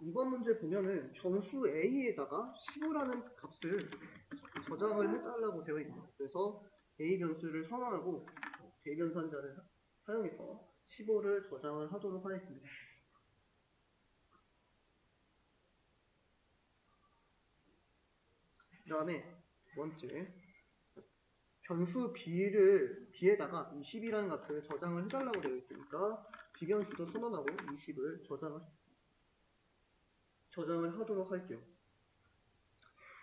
이번 문제 보면은 정수 A에다가 15라는 값을 저장을 해달라고 되어 있네요. 그래서 A 변수를 선언하고 대변산자를 사용해서 15를 저장을 하도록 하겠습니다. 그 다음에 두 번째, 변수 B에다가 20이라는 값을 저장을 해달라고 되어 있으니까 B 변수도 선언하고 20을 저장을 하도록 할게요.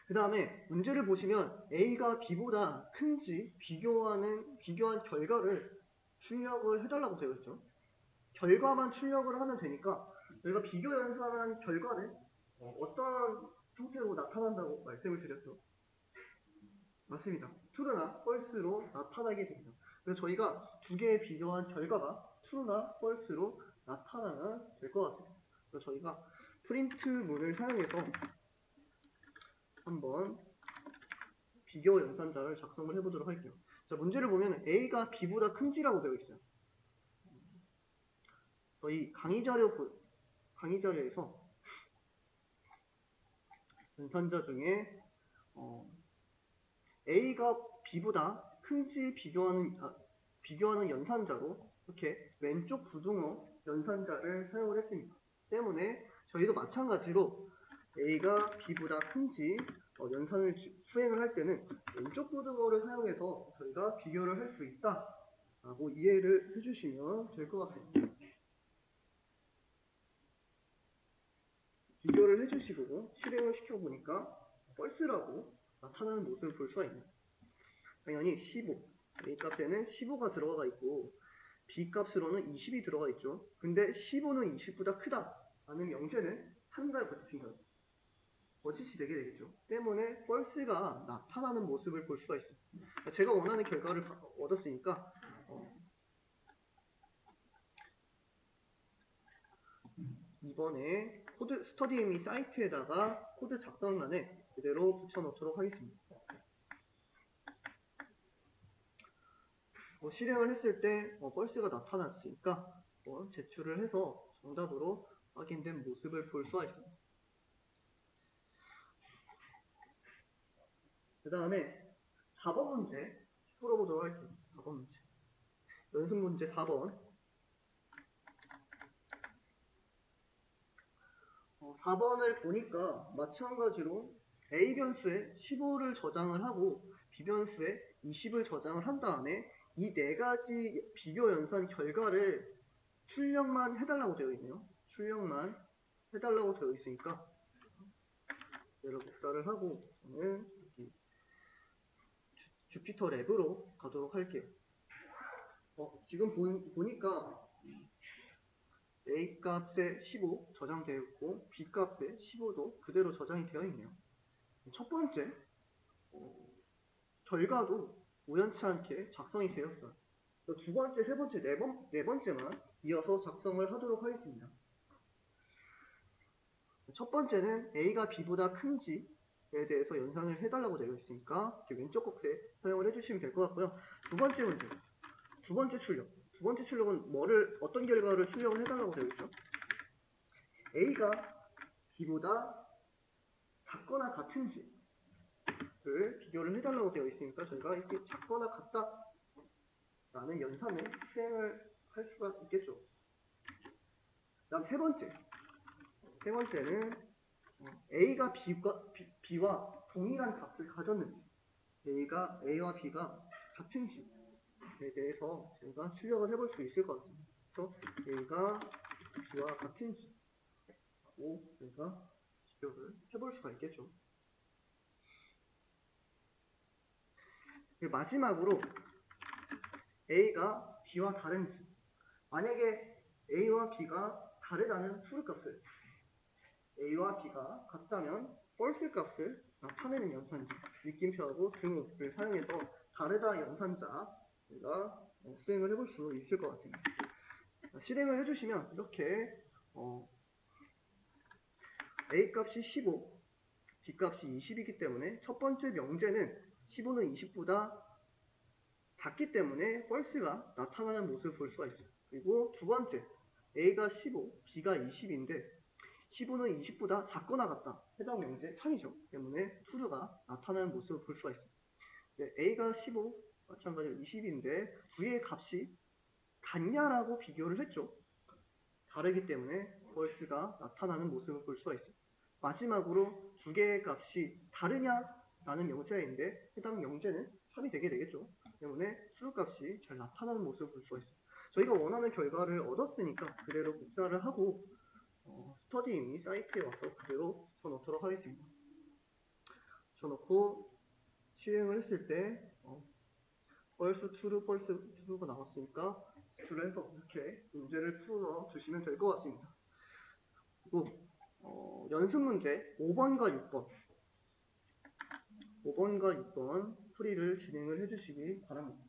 그 다음에 문제를 보시면 A가 B보다 큰지 비교한 결과를 출력을 해달라고 되어 있죠. 결과만 출력을 하면 되니까 저희가 비교 연산한 결과는 어떤 형태로 나타난다고 말씀을 드렸죠. 맞습니다. true나 false로 나타나게 됩니다. 그래서 저희가 두 개의 비교한 결과가 true나 false로 나타나면 될 것 같습니다. 그래서 저희가 프린트 문을 사용해서 한번 비교 연산자를 작성을 해보도록 할게요. 자, 문제를 보면 A가 B보다 큰지라고 되어 있어요. 저희 강의 자료에서 연산자 중에 A가 B보다 큰지 비교하는 연산자로 이렇게 왼쪽 부등호 연산자를 사용을 했습니다. 때문에 저희도 마찬가지로 A가 B보다 큰지 연산을 수행을 할 때는 왼쪽 부등호를 사용해서 저희가 비교를 할 수 있다라고 이해를 해주시면 될 것 같습니다. 비교를 해주시고 실행을 시켜보니까 false라고 나타나는 모습을 볼 수가 있네요. 당연히 15, A 값에는 15가 들어가 있고 B 값으로는 20이 들어가 있죠. 근데 15는 20보다 크다 라는 명제는 상당히 거짓이 되게 되겠죠. 때문에 false가 나타나는 모습을 볼 수가 있어요. 제가 원하는 결과를 얻었으니까 이번에 코드 스터디미 사이트에다가 코드 작성란에 그대로 붙여놓도록 하겠습니다. 실행을 했을 때 false가 나타났으니까 제출을 해서 정답으로 확인된 모습을 볼 수가 있습니다. 그 다음에 4번 문제 풀어보도록 할게요. 4번 문제. 연습 문제 4번. 4번을 보니까 마찬가지로 A 변수에 15를 저장을 하고 B 변수에 20을 저장을 한 다음에 이 네 가지 비교 연산 결과를 출력만 해달라고 되어 있네요. 출력만 해달라고 되어 있으니까 얘를 복사를 하고 저는 여기 주피터 랩으로 가도록 할게요. 지금 보니까 A 값에 15 저장되어 있고 B 값에 15도 그대로 저장이 되어 있네요. 첫 번째 결과도 우연치 않게 작성이 되었어요. 두 번째, 세 번째, 네 번째만 이어서 작성을 하도록 하겠습니다. 첫 번째는 A가 B보다 큰지에 대해서 연산을 해달라고 되어 있으니까 이렇게 왼쪽 곡세 사용을 해주시면 될 것 같고요. 두 번째 문제, 두 번째 출력은 어떤 결과를 출력을 해달라고 되어 있죠? A가 B보다 작거나 같은지를 비교를 해달라고 되어 있으니까 저희가 이렇게 작거나 같다 라는 연산을 수행을 할 수가 있겠죠. 그 다음 세 번째는 A가 B와 동일한 값을 가졌는지 A와 B가 같은지에 대해서 저희가 출력을 해볼 수 있을 것 같습니다. 그래서 A가 B와 같은지 하고 저희가 비교를 해볼 수가 있겠죠. 마지막으로 A가 B와 다른지, 만약에 A와 B가 다르다는 true 값을, A와 B가 같다면 false 값을 나타내는 연산자, 느낌표하고 등을 사용해서 다르다 연산자가 수행을 해볼 수 있을 것 같습니다. 실행을 해주시면 이렇게 A 값이 15, B 값이 20이기 때문에 첫 번째 명제는 15는 20보다 작기 때문에 false가 나타나는 모습을 볼 수가 있어요. 그리고 두 번째, A가 15, B가 20인데 15는 20보다 작거나 같다. 해당 명제 참이죠. 때문에 true가 나타나는 모습을 볼 수가 있습니다. A가 15, 마찬가지로 20인데 V의 값이 같냐라고 비교를 했죠. 다르기 때문에 false가 나타나는 모습을 볼 수가 있습니다. 마지막으로 두 개의 값이 다르냐라는 명제인데 해당 명제는 참이 되게 되겠죠. 때문에 true 값이 잘 나타나는 모습을 볼 수가 있습니다. 저희가 원하는 결과를 얻었으니까 그대로 복사를 하고 스터디 이미 사이트에 와서 그대로 붙여놓도록 하겠습니다. 붙여놓고 실행을 했을 때 false, true, false, true가 나왔으니까 true를 해서 이렇게 문제를 풀어 주시면 될 것 같습니다. 그리고 연습 문제 5번과 6번 5번과 6번 풀이를 진행을 해주시기 바랍니다.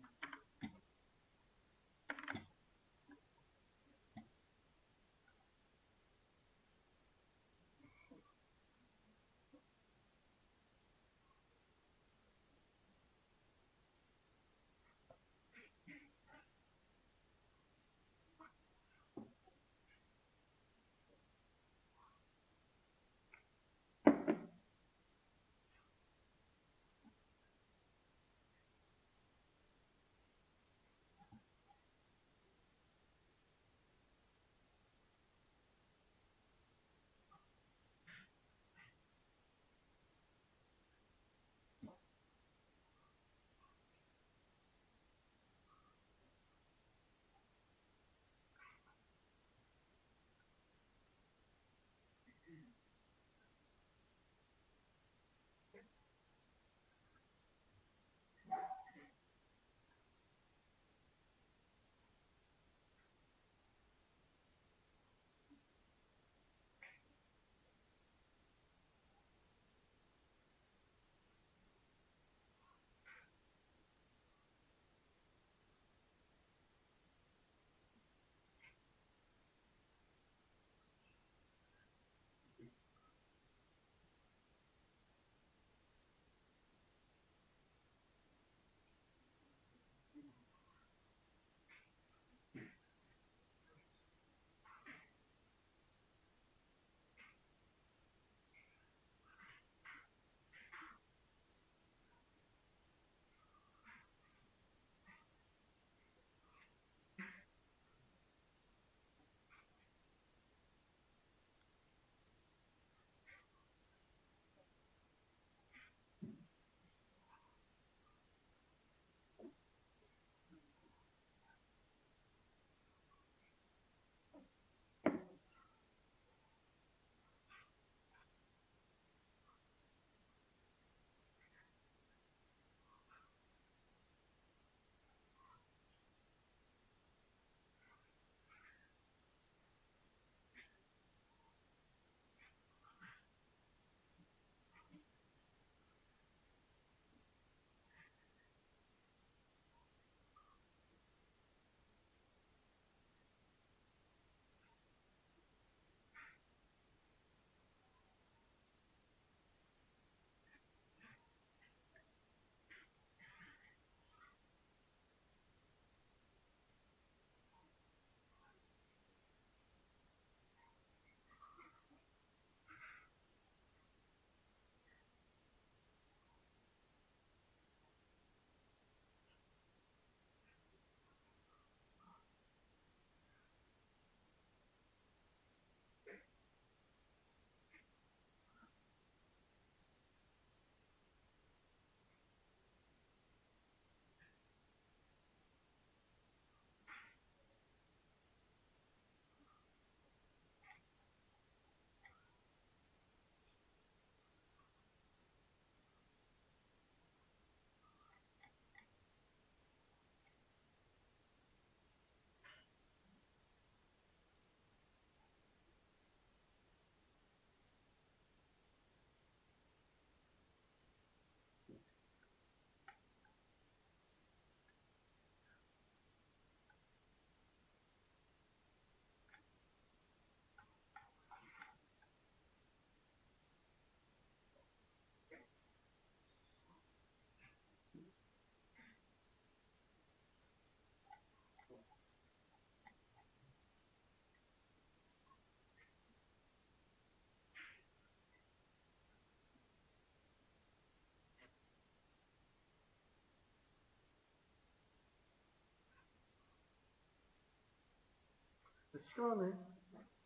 시간을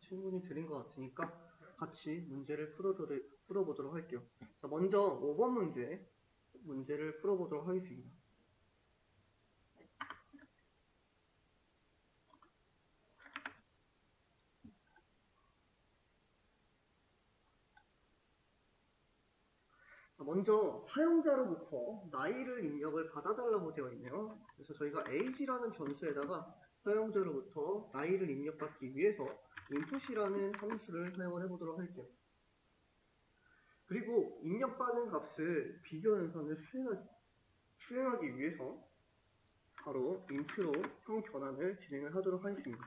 충분히 드린 것 같으니까 같이 문제를 풀어보도록 할게요. 자, 먼저 5번 문제를 풀어보도록 하겠습니다. 자, 먼저 사용자로부터 나이를 입력을 받아달라고 되어 있네요. 그래서 저희가 age라는 변수에다가 사용자로부터 나이를 입력받기 위해서 input이라는 함수를 사용을 해보도록 할게요. 그리고 입력받은 값을 비교 연산을 수행하기 위해서 바로 int로 형 변환을 진행을 하도록 하겠습니다.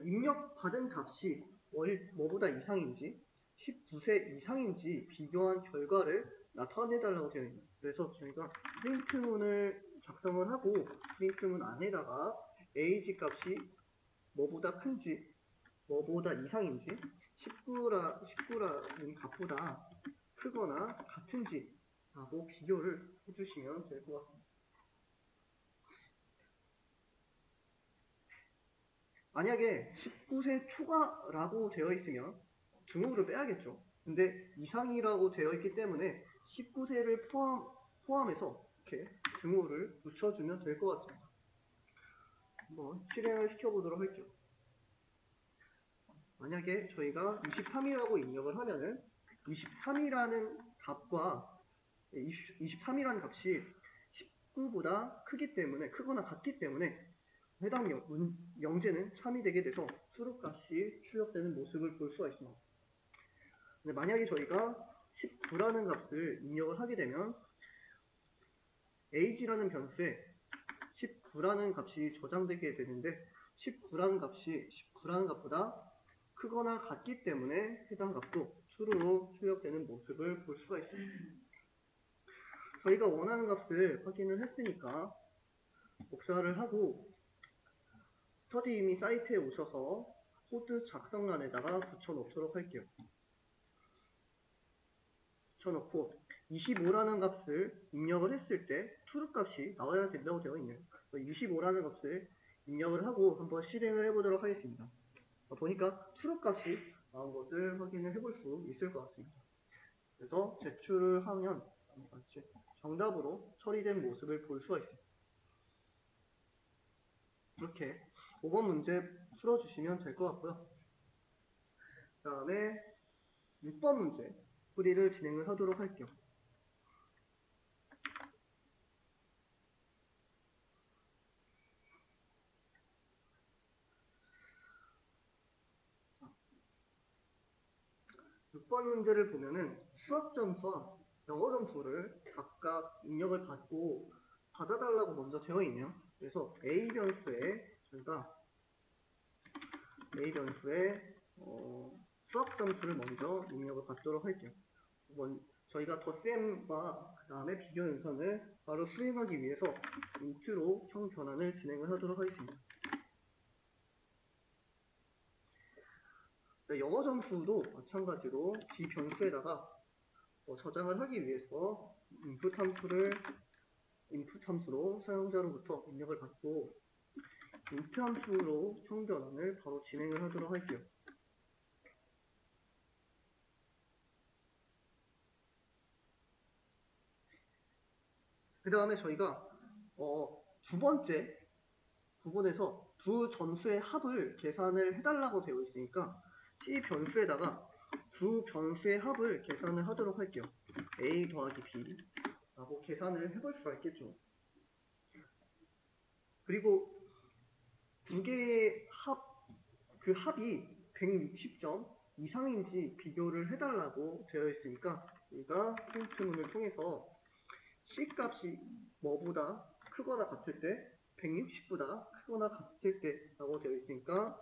입력받은 값이 뭐보다 이상인지 19세 이상인지 비교한 결과를 나타내달라고 되어 있습니다. 그래서 저희가 프린트문을 작성을 하고 프린트문 안에다가 age 값이 뭐보다 큰지 뭐보다 이상인지 19라는 값보다 크거나 같은지 라고 비교를 해주시면 될 것 같습니다. 만약에 19세 초과라고 되어 있으면 등호를 빼야겠죠. 근데 이상이라고 되어 있기 때문에 19세를 포함해서 이렇게 등호를 붙여주면 될 것 같습니다. 한번 실행을 시켜보도록 할게요. 만약에 저희가 23이라고 입력을 하면은 23이라는 값과 23이라는 값이 19보다 크거나 같기 때문에 해당 영재는 3이 되게 돼서 수록값이 출력되는 모습을 볼 수가 있습니다. 근데 만약에 저희가 19라는 값을 입력을 하게 되면 age라는 변수에 19라는 값이 저장되게 되는데 19라는 값보다 크거나 같기 때문에 해당 값도 true로 출력되는 모습을 볼 수가 있습니다. 저희가 원하는 값을 확인을 했으니까 복사를 하고 스터디이미 사이트에 오셔서 코드 작성란에다가 붙여놓도록 할게요. 붙여놓고 25라는 값을 입력을 했을 때 true 값이 나와야 된다고 되어 있네요. 25라는 값을 입력을 하고 한번 실행을 해보도록 하겠습니다. 보니까 true 값이 나온 것을 확인을 해볼 수 있을 것 같습니다. 그래서 제출을 하면 정답으로 처리된 모습을 볼 수가 있습니다. 이렇게 5번 문제 풀어주시면 될 것 같고요. 그 다음에 6번 문제 풀이를 진행을 하도록 할게요. 자, 6번 문제를 보면은 수학 점수와 영어 점수를 각각 입력을 받아달라고 먼저 되어 있네요. 그래서 A 변수에 저희가 수학 점수를 먼저 입력을 받도록 할게요. 저희가 덧셈과 그 다음에 비교 연산을 바로 수행하기 위해서 int로 형 변환을 진행을 하도록 하겠습니다. 영어 점수도 마찬가지로 B 변수에다가 저장을 하기 위해서 input 함수로 사용자로부터 입력을 받고 int 함수로 형 변환을 바로 진행을 하도록 할게요. 그 다음에 저희가 두 번째 부분에서 두 전수의 합을 계산을 해달라고 되어 있으니까 C 변수에다가 두 변수의 합을 계산을 하도록 할게요. A 더하기 B 라고 계산을 해볼 수가 있겠죠. 그리고 두 개의 그 합이 160점 이상인지 비교를 해달라고 되어 있으니까 우리가 프린트문을 통해서 C 값이 뭐보다 크거나 같을 때 160보다 크거나 같을 때라고 되어 있으니까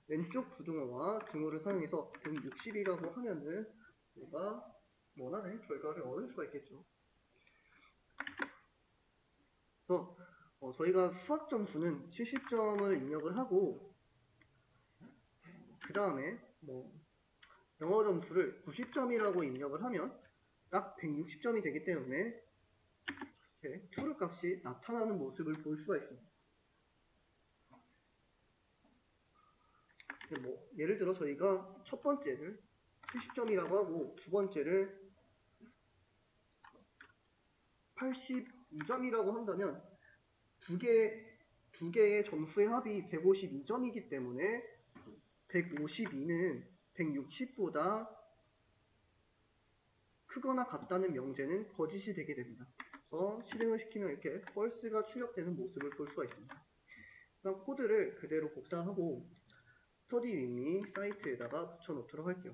왼쪽 부등호와 등호를 사용해서 160이라고 하면은 우리가 원하는 결과를 얻을 수가 있겠죠. 그래서 저희가 수학 점수는 70점을 입력을 하고 그 다음에 영어 점수를 90점이라고 입력을 하면 딱 160점이 되기 때문에 이렇게 true 값이 나타나는 모습을 볼 수가 있습니다. 뭐 예를 들어 저희가 첫 번째를 70점이라고 하고 두 번째를 82점이라고 한다면 두 개의 점수의 합이 152점이기 때문에 152는 160보다 크거나 같다는 명제는 거짓이 되게 됩니다. 그래서 실행을 시키면 이렇게 펄스가 출력되는 모습을 볼 수가 있습니다. 그다음 코드를 그대로 복사하고 스터디 윈미 사이트에다가 붙여놓도록 할게요.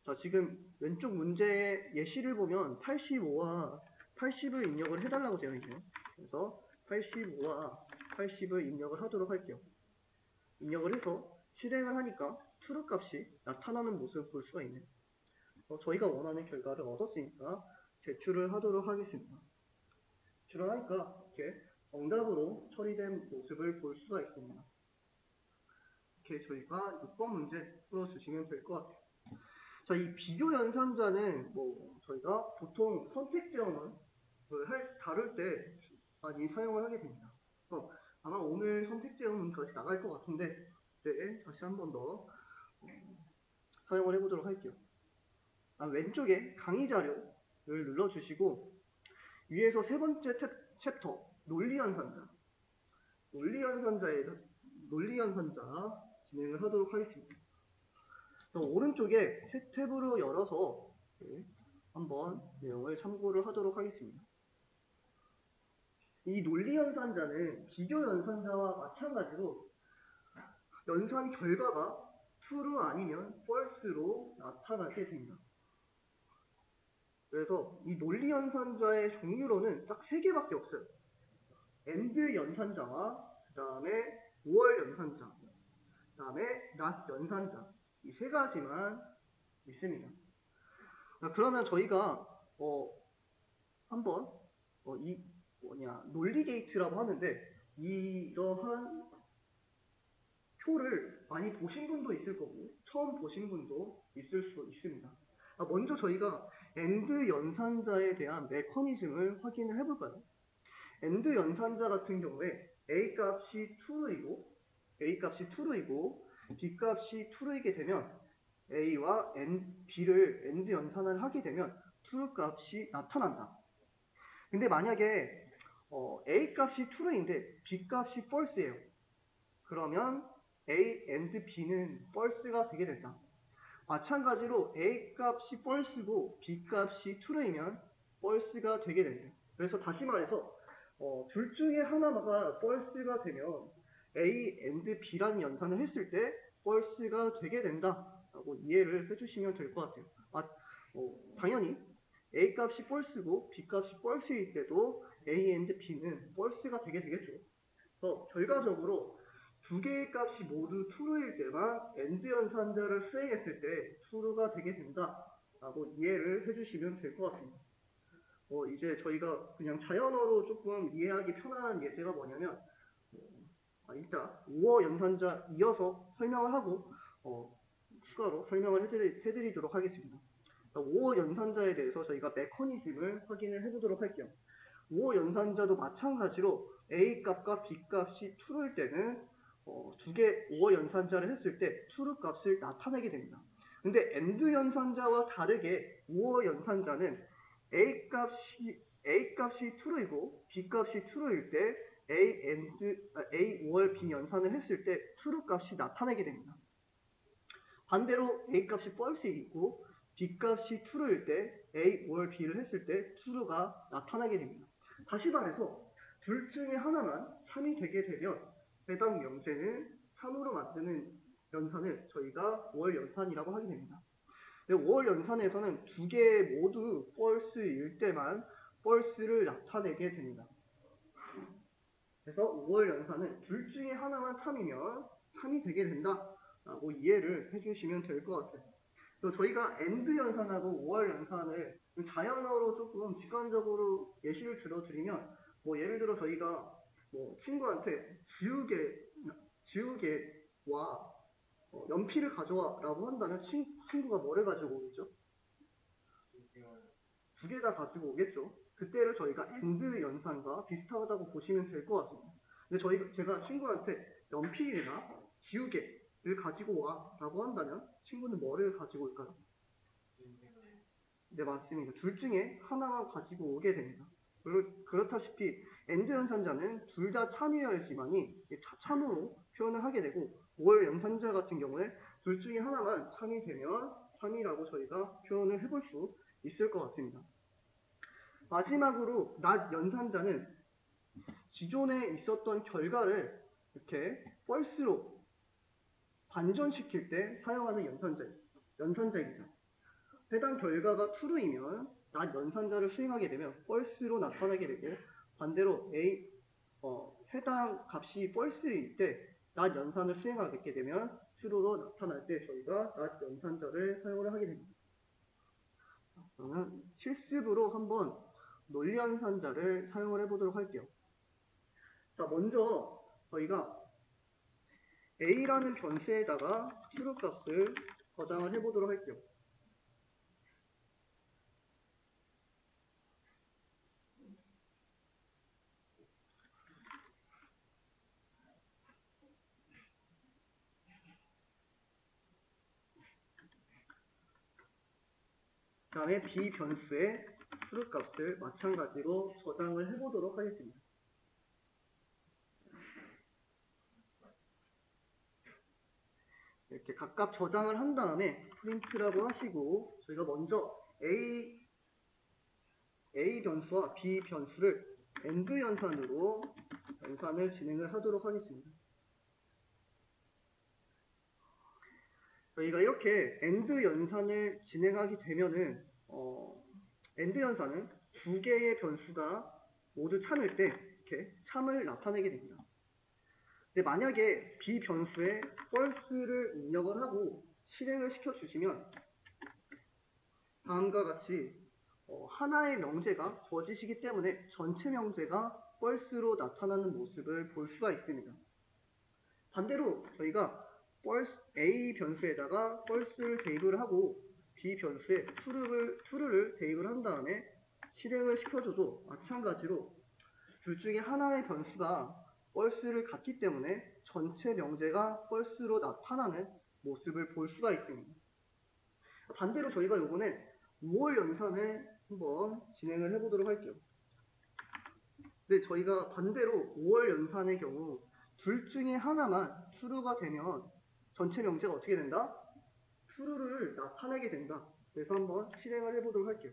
자, 지금 왼쪽 문제의 예시를 보면 85와 80을 입력을 해달라고 되어 있네요. 그래서 85와 80을 입력을 하도록 할게요. 입력을 해서 실행을 하니까 true 값이 나타나는 모습을 볼 수가 있네요. 저희가 원하는 결과를 얻었으니까 제출을 하도록 하겠습니다. 제출을 하니까 이렇게 정답으로 처리된 모습을 볼 수가 있습니다. 이렇게 저희가 6번 문제 풀어주시면 될 것 같아요. 자, 이 비교 연산자는 저희가 보통 선택 제어를 다룰 때 많이 사용을 하게 됩니다. 그래서 아마 오늘 선택 제어문까지 나갈 것 같은데 네, 다시 한 번 더 사용을 해보도록 할게요. 왼쪽에 강의 자료를 눌러주시고 위에서 세 번째 챕터 논리 연산자 진행을 하도록 하겠습니다. 오른쪽에 탭으로 열어서 한번 내용을 참고를 하도록 하겠습니다. 이 논리 연산자는 비교 연산자와 마찬가지로 연산 결과가 true 아니면 false로 나타나게 됩니다. 그래서 이 논리 연산자의 종류로는 딱 3개밖에 없어요. AND 연산자와 그 다음에 OR 연산자, 그 다음에 NOT 연산자, 이 3가지만 있습니다. 그러면 저희가 한번 논리 게이트라고 하는데 이러한 표를 많이 보신 분도 있을 거고 처음 보신 분도 있을 수 있습니다. 먼저 저희가 AND 연산자에 대한 메커니즘을 확인을 해볼까요? AND 연산자 같은 경우에 A 값이 true이고 B 값이 true이게 되면 A와 B를 AND 연산을 하게 되면 true 값이 나타난다. 근데 만약에 A 값이 true인데 B 값이 false예요. 그러면 A and B는 false가 되게 된다. 마찬가지로 A 값이 false고 B 값이 true이면 false가 되게 된다. 그래서 다시 말해서 둘 중에 하나가 false가 되면 A and B라는 연산을 했을 때 false가 되게 된다라고 이해를 해주시면 될 것 같아요. 당연히 A 값이 false고 B 값이 false일 때도 A and B는 false가 되게 되겠죠. 그래서 결과적으로 두 개의 값이 모두 true일 때만 AND 연산자를 수행했을 때 true가 되게 된다라고 이해를 해주시면 될 것 같습니다. 이제 저희가 그냥 자연어로 조금 이해하기 편한 예제가 뭐냐면 일단 5어 연산자 이어서 설명을 하고 추가로 설명을 해드리도록 하겠습니다. 5어 연산자에 대해서 저희가 메커니즘을 확인을 해보도록 할게요. 5어 연산자도 마찬가지로 A 값과 B 값이 true일 때는 두 개 5어 연산자를 했을 때 true 값을 나타내게 됩니다. 근데 AND 연산자와 다르게 5어 연산자는 A 값이 true이고 B 값이 true일 때 A or B 연산을 했을 때 true 값이 나타나게 됩니다. 반대로 A 값이 false이고 B 값이 true일 때 A or B를 했을 때 true가 나타나게 됩니다. 다시 말해서 둘 중에 하나만 3이 되게 되면 해당 명제는 3으로 만드는 연산을 저희가 5월 연산이라고 하게 됩니다. 5월 연산에서는 두 개 모두 false일 때만 false를 나타내게 됩니다. 그래서 5월 연산은 둘 중에 하나만 3이면 3이 되게 된다라고 이해를 해주시면 될 것 같아요. 그래서 저희가 AND 연산하고 5월 연산을 자연어로 조금 직관적으로 예시를 들어드리면 예를 들어 저희가 친구한테 지우개와 연필을 가져와 라고 한다면 친구가 뭐를 가지고 오겠죠? 두 개 다 가지고 오겠죠. 그때를 저희가 AND 연산과 비슷하다고 보시면 될 것 같습니다. 근데 제가 친구한테 연필이나 비우개를 가지고 와 라고 한다면 친구는 뭐를 가지고 올까요? 네, 맞습니다. 둘 중에 하나만 가지고 오게 됩니다. 물론 그렇다시피 AND 연산자는 둘 다 참이어야지만이 참으로 표현을 하게 되고, OR 연산자 같은 경우에 둘 중에 하나만 참이 되면 참이라고 저희가 표현을 해볼 수 있을 것 같습니다. 마지막으로 not 연산자는 기존에 있었던 결과를 이렇게 false로 반전시킬 때 사용하는 연산자입니다. 해당 결과가 true이면 not 연산자를 수행하게 되면 false로 나타나게 되고, 반대로 해당 값이 false일 때 not 연산을 수행하게 되면 true로 나타날 때 저희가 not 연산자를 사용을 하게 됩니다. 그러면 실습으로 한번 논리 연산자를 사용을 해보도록 할게요. 자, 먼저 저희가 a라는 변수에다가 true 값을 저장을 해보도록 할게요. 그 다음에 b 변수의 true 값을 마찬가지로 저장을 해보도록 하겠습니다. 이렇게 각각 저장을 한 다음에 프린트라고 하시고, 저희가 먼저 A 변수와 B 변수를 AND 연산으로 연산을 진행을 하도록 하겠습니다. 저희가 이렇게 AND 연산을 진행하게 되면은 AND 연산은 두 개의 변수가 모두 참일 때 이렇게 참을 나타내게 됩니다. 근데 만약에 B 변수에 false를 입력을 하고 실행을 시켜주시면 다음과 같이 하나의 명제가 거짓이기 때문에 전체 명제가 false로 나타나는 모습을 볼 수가 있습니다. 반대로 저희가 A 변수에다가 false를 대입을 하고 B 변수에 true를 대입을 한 다음에 실행을 시켜줘도 마찬가지로 둘 중에 하나의 변수가 false를 갖기 때문에 전체 명제가 false로 나타나는 모습을 볼 수가 있습니다. 반대로 저희가 이번에 5월 연산을 한번 진행을 해보도록 할게요. 근데 저희가 반대로 5월 연산의 경우 둘 중에 하나만 true가 되면 전체 명제가 어떻게 된다? true를 나타내게 된다. 그래서 한번 실행을 해보도록 할게요.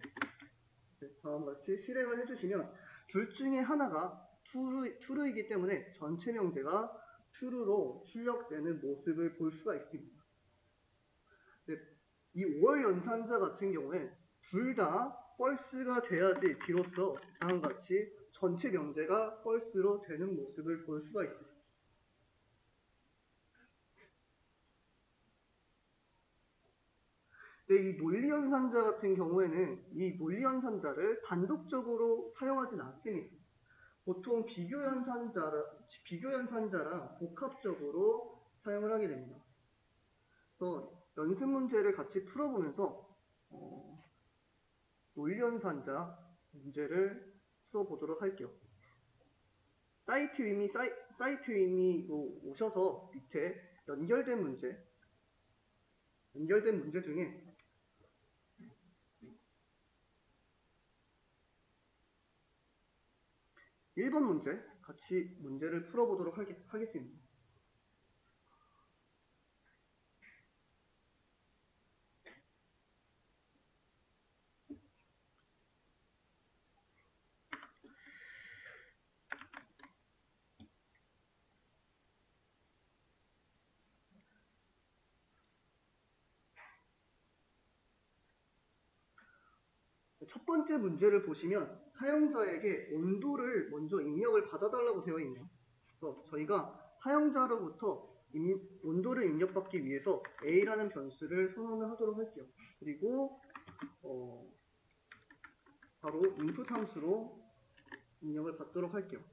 네, 다음과 같이 실행을 해주시면 둘 중에 하나가 true이기 때문에 전체 명제가 true로 출력되는 모습을 볼 수가 있습니다. 네, 이 5월 연산자 같은 경우에 둘 다 false가 돼야지 비로소 다음과 같이 전체 명제가 false로 되는 모습을 볼 수가 있습니다. 네, 이 논리연산자 같은 경우에는 이 논리연산자를 단독적으로 사용하진 않습니다. 보통 비교연산자랑 복합적으로 사용을 하게 됩니다. 그래서 연습 문제를 같이 풀어보면서 논리연산자 문제를 풀어보도록 할게요. 사이트 이미 오셔서 밑에 연결된 문제 중에 1번 문제 같이 문제를 풀어보도록 하겠습니다. 첫 번째 문제를 보시면 사용자에게 온도를 먼저 입력을 받아달라고 되어 있네요. 그래서 저희가 사용자로부터 온도를 입력받기 위해서 A라는 변수를 선언을 하도록 할게요. 그리고 바로 input 함수로 입력을 받도록 할게요.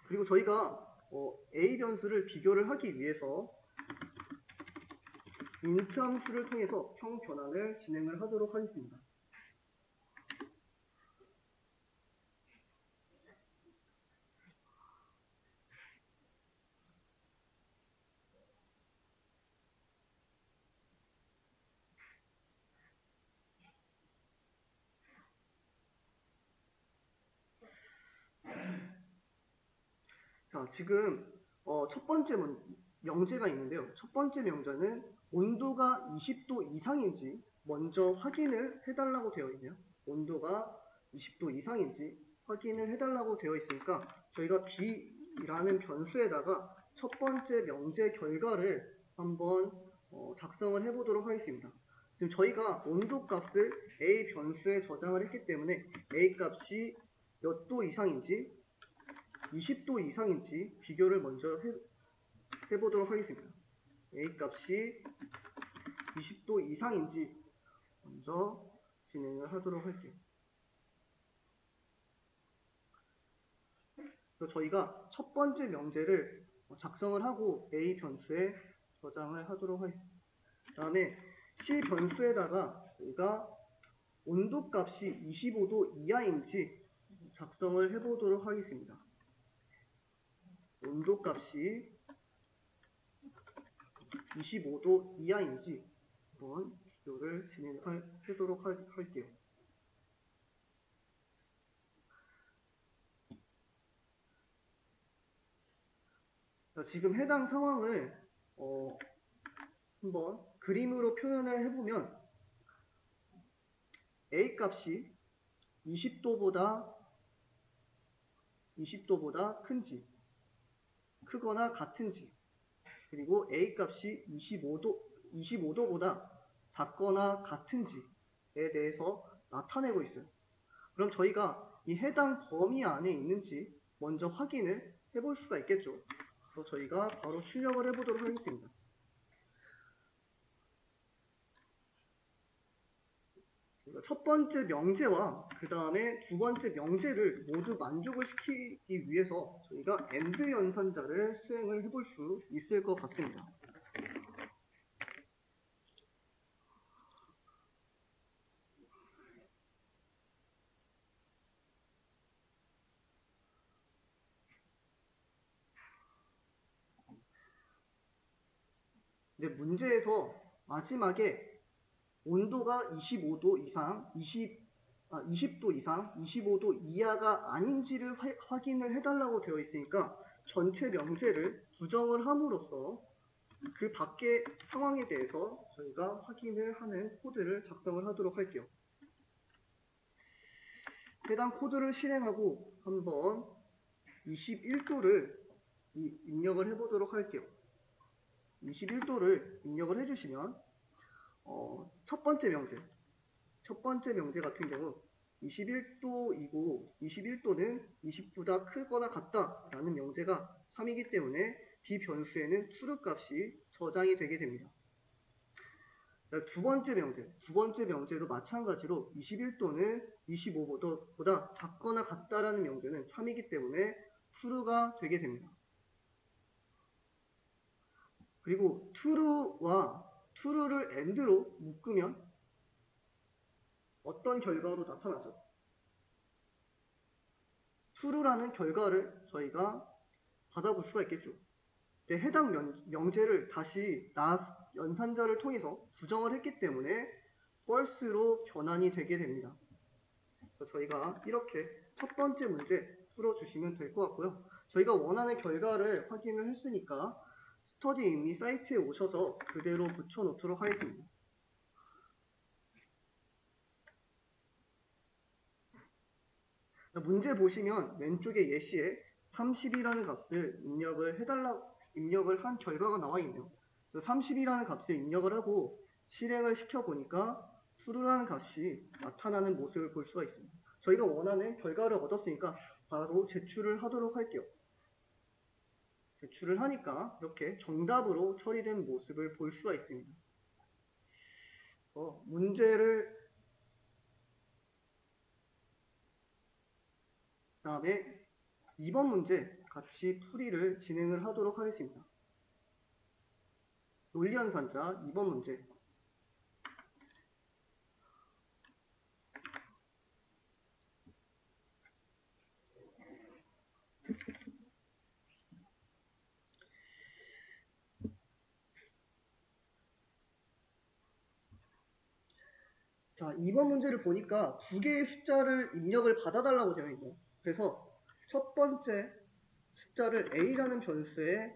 그리고 저희가 A 변수를 비교를 하기 위해서 int 함수를 통해서 형 변환을 진행을 하도록 하겠습니다. 자, 지금 첫 번째 명제가 있는데요. 첫 번째 명제는 온도가 20도 이상인지 먼저 확인을 해달라고 되어 있네요. 온도가 20도 이상인지 확인을 해달라고 되어 있으니까 저희가 B라는 변수에다가 첫 번째 명제 결과를 한번 작성을 해보도록 하겠습니다. 지금 저희가 온도 값을 A 변수에 저장을 했기 때문에 A 값이 몇 도 이상인지 20도 이상인지 비교를 먼저 해보도록 하겠습니다. A 값이 20도 이상인지 먼저 진행을 하도록 할게요. 그래서 저희가 첫 번째 명제를 작성을 하고 A 변수에 저장을 하도록 하겠습니다. 그 다음에 C 변수에다가 저희가 온도 값이 25도 이하인지 작성을 해보도록 하겠습니다. 온도 값이 25도 이하인지 한번 비교를 진행하도록 할게요. 자, 지금 해당 상황을 한번 그림으로 표현을 해보면 A 값이 20도보다 큰지 크거나 같은지 그리고 A 값이 25도보다 작거나 같은지에 대해서 나타내고 있어요. 그럼 저희가 이 해당 범위 안에 있는지 먼저 확인을 해볼 수가 있겠죠. 그래서 저희가 바로 출력을 해보도록 하겠습니다. 첫 번째 명제와 그 다음에 두 번째 명제를 모두 만족을 시키기 위해서 저희가 AND 연산자를 수행을 해볼 수 있을 것 같습니다. 근데 문제에서 마지막에 온도가 25도 이상, 20도 이상, 25도 이하가 아닌지를 확인을 해달라고 되어 있으니까 전체 명제를 부정을 함으로써 그 밖의 상황에 대해서 저희가 확인을 하는 코드를 작성을 하도록 할게요. 해당 코드를 실행하고 한번 21도를 입력을 해보도록 할게요. 21도를 입력을 해주시면 첫 번째 명제 같은 경우 21도이고 21도는 20보다 크거나 같다라는 명제가 3이기 때문에 B 변수에는 true 값이 저장이 되게 됩니다. 두 번째 명제도 마찬가지로 21도는 25보다 작거나 같다라는 명제는 3이기 때문에 true가 되게 됩니다. 그리고 true를 and로 묶으면 어떤 결과로 나타나죠? true라는 결과를 저희가 받아볼 수가 있겠죠. 해당 명제를 다시 연산자를 통해서 부정을 했기 때문에 false로 변환이 되게 됩니다. 그래서 저희가 이렇게 첫 번째 문제 풀어주시면 될 것 같고요. 저희가 원하는 결과를 확인을 했으니까 스터디인미 사이트에 오셔서 그대로 붙여놓도록 하겠습니다. 문제 보시면 왼쪽에 예시에 30이라는 값을 입력을 한 결과가 나와 있네요. 그래서 30이라는 값을 입력을 하고 실행을 시켜보니까 true라는 값이 나타나는 모습을 볼 수가 있습니다. 저희가 원하는 결과를 얻었으니까 바로 제출을 하도록 할게요. 제출을 하니까 이렇게 정답으로 처리된 모습을 볼 수가 있습니다. 문제를 그 다음에 2번 문제 같이 풀이를 진행을 하도록 하겠습니다. 논리연산자 2번 문제. 자, 2번 문제를 보니까 두 개의 숫자를 입력을 받아달라고 되어 있네요. 그래서 첫 번째 숫자를 a라는 변수에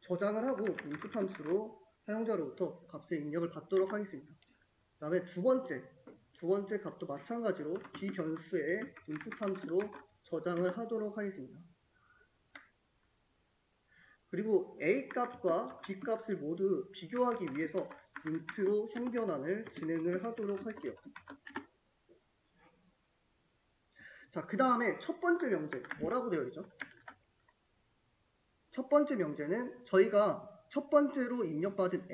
저장을 하고 인풋 함수로 사용자로부터 값의 입력을 받도록 하겠습니다. 그 다음에 두 번째 값도 마찬가지로 b 변수에 인풋 함수로 저장을 하도록 하겠습니다. 그리고 a 값과 b 값을 모두 비교하기 위해서 int로 형변환을 진행을 하도록 할게요. 자, 그 다음에 첫 번째 명제 뭐라고 되어 있죠? 첫 번째 명제는 저희가 첫 번째로 입력받은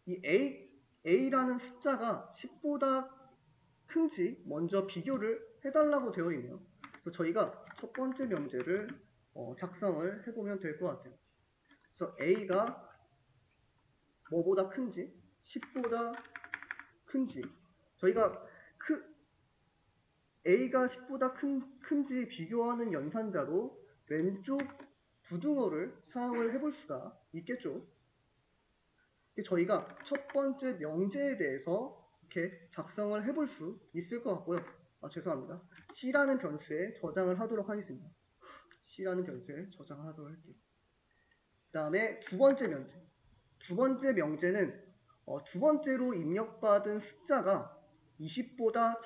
이 a라는 숫자가 10보다 큰지 먼저 비교를 해달라고 되어 있네요. 그래서 저희가 첫 번째 명제를 작성을 해보면 될 것 같아요. 그래서 a가 뭐보다 큰지, 10보다 큰지, 저희가 a가 10보다 큰지 비교하는 연산자로 왼쪽 부등호를 사용을 해볼 수가 있겠죠. 저희가 첫 번째 명제에 대해서 이렇게 작성을 해볼 수 있을 것 같고요. 죄송합니다. c라는 변수에 저장을 하도록 하겠습니다. c라는 변수에 저장을 하도록 할게요. 그 다음에 두 번째 명제. 두 번째 명제는 두 번째로 입력받은 숫자가 20보다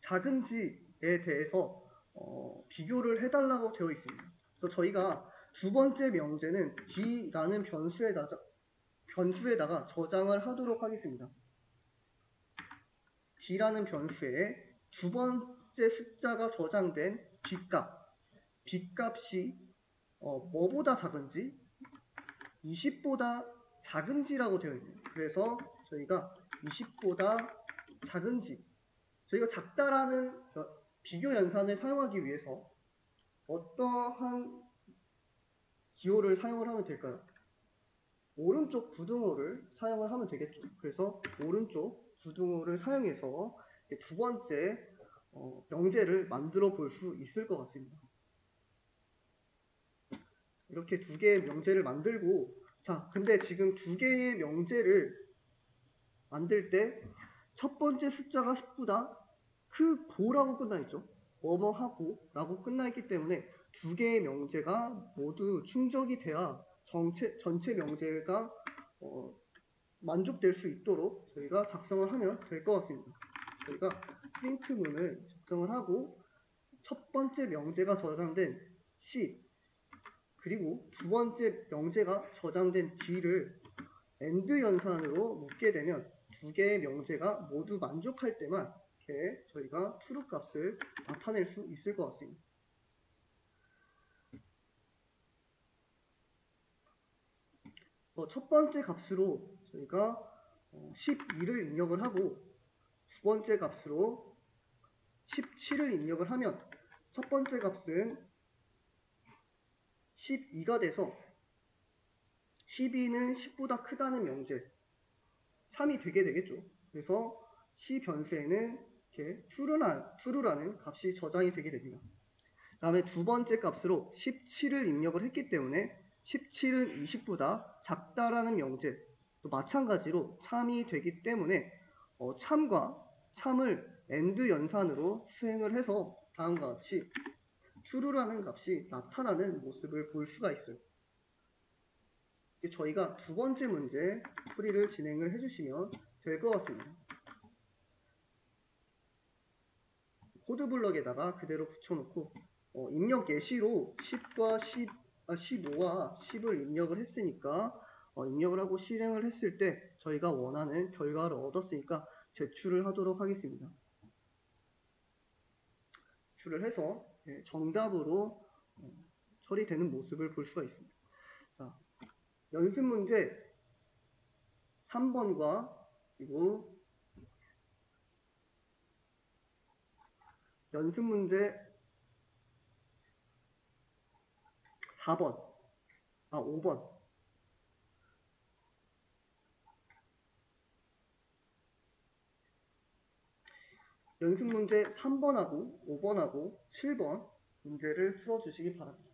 작은지에 대해서 비교를 해달라고 되어 있습니다. 그래서 저희가 두 번째 명제는 d라는 변수에다가 저장을 하도록 하겠습니다. d라는 변수에 두 번째 숫자가 저장된 b값이 뭐보다 작은지 20보다 작은지라고 되어 있네요. 그래서 저희가 20보다 작은지, 저희가 작다라는 비교 연산을 사용하기 위해서 어떠한 기호를 사용을 하면 될까요? 오른쪽 부등호를 사용을 하면 되겠죠. 그래서 오른쪽 부등호를 사용해서 두 번째 명제를 만들어 볼 수 있을 것 같습니다. 이렇게 두 개의 명제를 만들고, 자, 근데 지금 두 개의 명제를 만들 때 첫 번째 숫자가 10보다 크고라고 끝나 있죠. 뭐뭐하고 라고 끝나 있기 때문에 두 개의 명제가 모두 충족이 돼야 전체 명제가 만족될 수 있도록 저희가 작성을 하면 될 것 같습니다. 저희가 프린트문을 작성을 하고 첫 번째 명제가 저장된 C 그리고 두 번째 명제가 저장된 D를 AND 연산으로 묶게 되면 두 개의 명제가 모두 만족할 때만 이렇게 저희가 true 값을 나타낼 수 있을 것 같습니다. 첫 번째 값으로 저희가 12를 입력을 하고 두 번째 값으로 17을 입력을 하면 첫 번째 값은 12가 돼서 12는 10보다 크다는 명제 참이 되게 되겠죠. 그래서 C 변수에는 이렇게 true라는 값이 저장이 되게 됩니다. 그 다음에 두 번째 값으로 17을 입력을 했기 때문에 17은 20보다 작다라는 명제 또 마찬가지로 참이 되기 때문에 참과 참을 AND 연산으로 수행을 해서 다음과 같이 true라는 값이 나타나는 모습을 볼 수가 있어요. 저희가 두 번째 문제 풀이를 진행을 해주시면 될 것 같습니다. 코드블럭에다가 그대로 붙여놓고 입력 예시로 10과 15와 10을 입력을 했으니까 입력을 하고 실행을 했을 때 저희가 원하는 결과를 얻었으니까 제출을 하도록 하겠습니다. 제출을 해서 정답으로 처리되는 모습을 볼 수가 있습니다. 자, 연습 문제 3번과 그리고 연습 문제 5번. 연습 문제 3번하고 5번하고 7번 문제를 풀어주시기 바랍니다.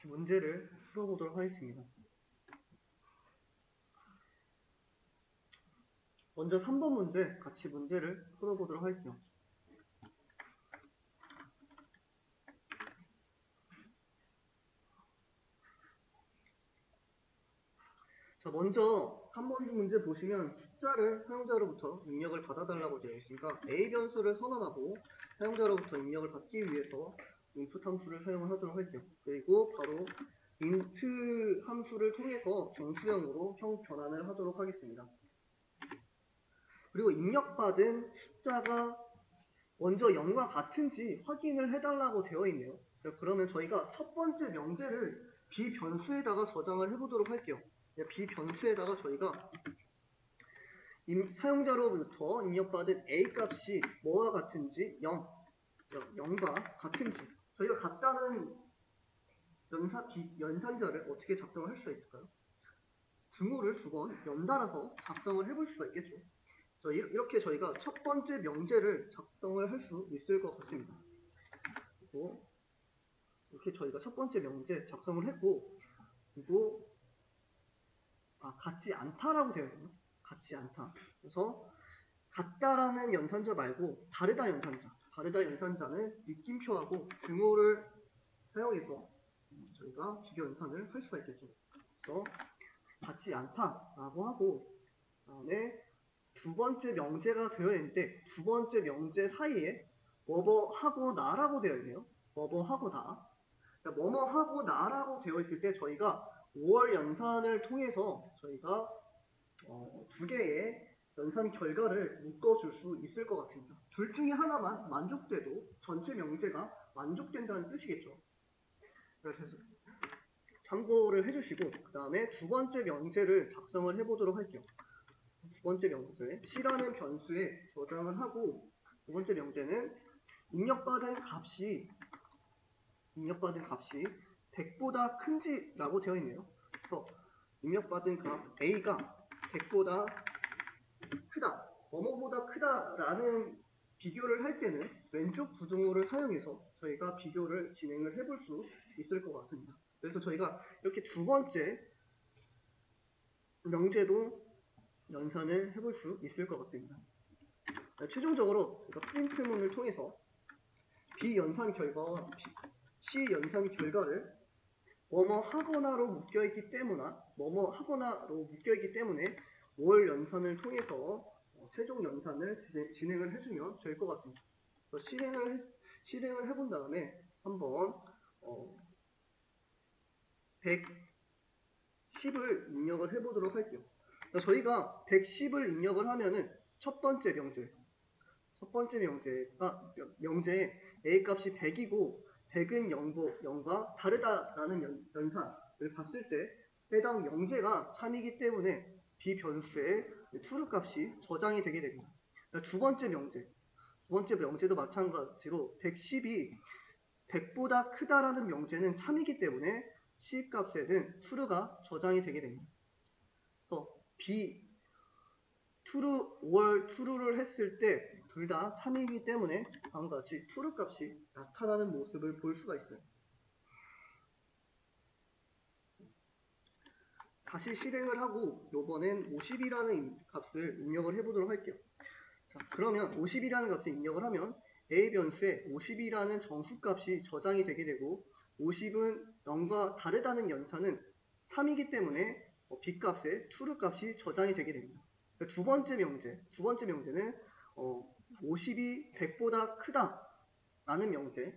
문제를 풀어보도록 하겠습니다. 먼저 3번 문제 같이 문제를 풀어보도록 할게요. 자, 먼저 3번 문제 보시면 숫자를 사용자로부터 입력을 받아달라고 되어 있으니까 A 변수를 선언하고 사용자로부터 입력을 받기 위해서 input 함수를 사용을 하도록 할게요. 그리고 바로 int 함수를 통해서 정수형으로 형 변환을 하도록 하겠습니다. 그리고 입력받은 숫자가 먼저 0과 같은지 확인을 해달라고 되어 있네요. 자, 그러면 저희가 첫 번째 명제를 비변수에다가 저장을 해보도록 할게요. 비변수에다가 저희가 사용자로부터 입력받은 A 값이 뭐와 같은지 0과 같은지 저희가 같다는 연산자를 어떻게 작성을 할 수가 있을까요? 등호를 두 번 연달아서 작성을 해볼 수가 있겠죠. 이렇게 저희가 첫 번째 명제를 작성을 할 수 있을 것 같습니다. 그리고 이렇게 저희가 첫 번째 명제 작성을 했고, 그리고 같지 않다라고 되어 있네요. 같지 않다. 그래서 같다라는 연산자 말고 다르다 연산자는 느낌표하고 등호를 사용해서 저희가 비교 연산을 할 수가 있겠죠. 그래서 같지 않다라고 하고, 그다음에 두 번째 명제가 되어 있는데 두 번째 명제 사이에 뭐뭐하고 나라고 되어 있네요. 뭐뭐하고 나. 뭐뭐하고 나라고 되어 있을 때 저희가 5월 연산을 통해서 저희가 두 개의 연산 결과를 묶어줄 수 있을 것 같습니다. 둘 중에 하나만 만족돼도 전체 명제가 만족된다는 뜻이겠죠. 그래서 참고를 해주시고 그 다음에 두 번째 명제를 작성을 해보도록 할게요. 두 번째 명제 C라는 변수에 저장을 하고 두 번째 명제는 입력받은 값이 100보다 큰지라고 되어 있네요. 그래서 입력받은 값 A가 100보다 크다, 뭐뭐보다 크다라는 비교를 할 때는 왼쪽 부등호를 사용해서 저희가 비교를 진행을 해볼 수 있을 것 같습니다. 그래서 저희가 이렇게 두 번째 명제도 연산을 해볼 수 있을 것 같습니다. 최종적으로 저희가 프린트문을 통해서 B 연산 결과와 C 연산 결과를 뭐뭐 하거나로 묶여있기 때문에 5월 연산을 통해서 최종 연산을 진행을 해주면 될 것 같습니다. 실행을 해본 다음에 한번 110을 입력을 해보도록 할게요. 저희가 110을 입력을 하면은 첫 번째 명제에 A 값이 100이고 100은 0과 다르다라는 연산을 봤을 때 해당 명제가 참이기 때문에 비변수의 true 값이 저장이 되게 됩니다. 두 번째 명제도 마찬가지로 110이 100보다 크다라는 명제는 참이기 때문에 C 값에는 true가 저장이 되게 됩니다. 그래서 true, 5월 true를 했을 때 둘 다 참이기 때문에 다음과 같이 true 값이 나타나는 모습을 볼 수가 있어요. 다시 실행을 하고 이번엔 50이라는 값을 입력을 해보도록 할게요. 자, 그러면 50이라는 값을 입력을 하면 A 변수에 50이라는 정수값이 저장이 되게 되고 50은 0과 다르다는 연산은 3이기 때문에 B 값에 true 값이 저장이 되게 됩니다. 두 번째 명제는 50이 100보다 크다라는 명제,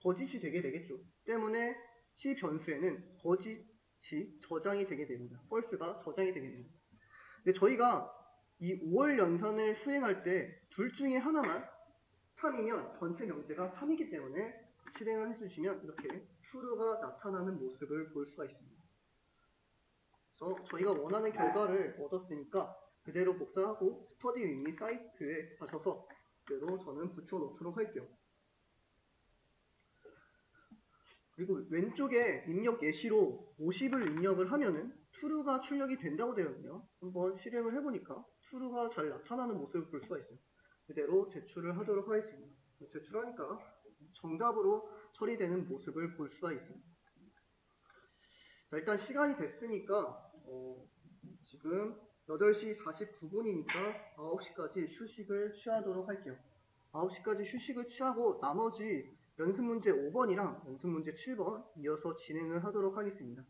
거짓이 되게 되겠죠. 때문에 C 변수에는 거짓이 저장이 되게 됩니다. false가 저장이 되게 됩니다. 근데 저희가 이 5월 연산을 수행할 때 둘 중에 하나만 참이면 전체 명제가 참이기 때문에 실행을 해주시면 이렇게 true가 나타나는 모습을 볼 수가 있습니다. 그래서 저희가 원하는 결과를 얻었으니까 그대로 복사하고 스터디 윈미 사이트에 가셔서 그대로 저는 붙여놓도록 할게요. 그리고 왼쪽에 입력 예시로 50을 입력을 하면은 true가 출력이 된다고 되어 있네요. 한번 실행을 해보니까 true가 잘 나타나는 모습을 볼 수가 있어요. 그대로 제출을 하도록 하겠습니다. 제출하니까 정답으로 처리되는 모습을 볼 수가 있습니다. 자, 일단 시간이 됐으니까 지금 8시 49분이니까 9시까지 휴식을 취하도록 할게요. 9시까지 휴식을 취하고 나머지 연습 문제 5번이랑 연습 문제 7번 이어서 진행을 하도록 하겠습니다.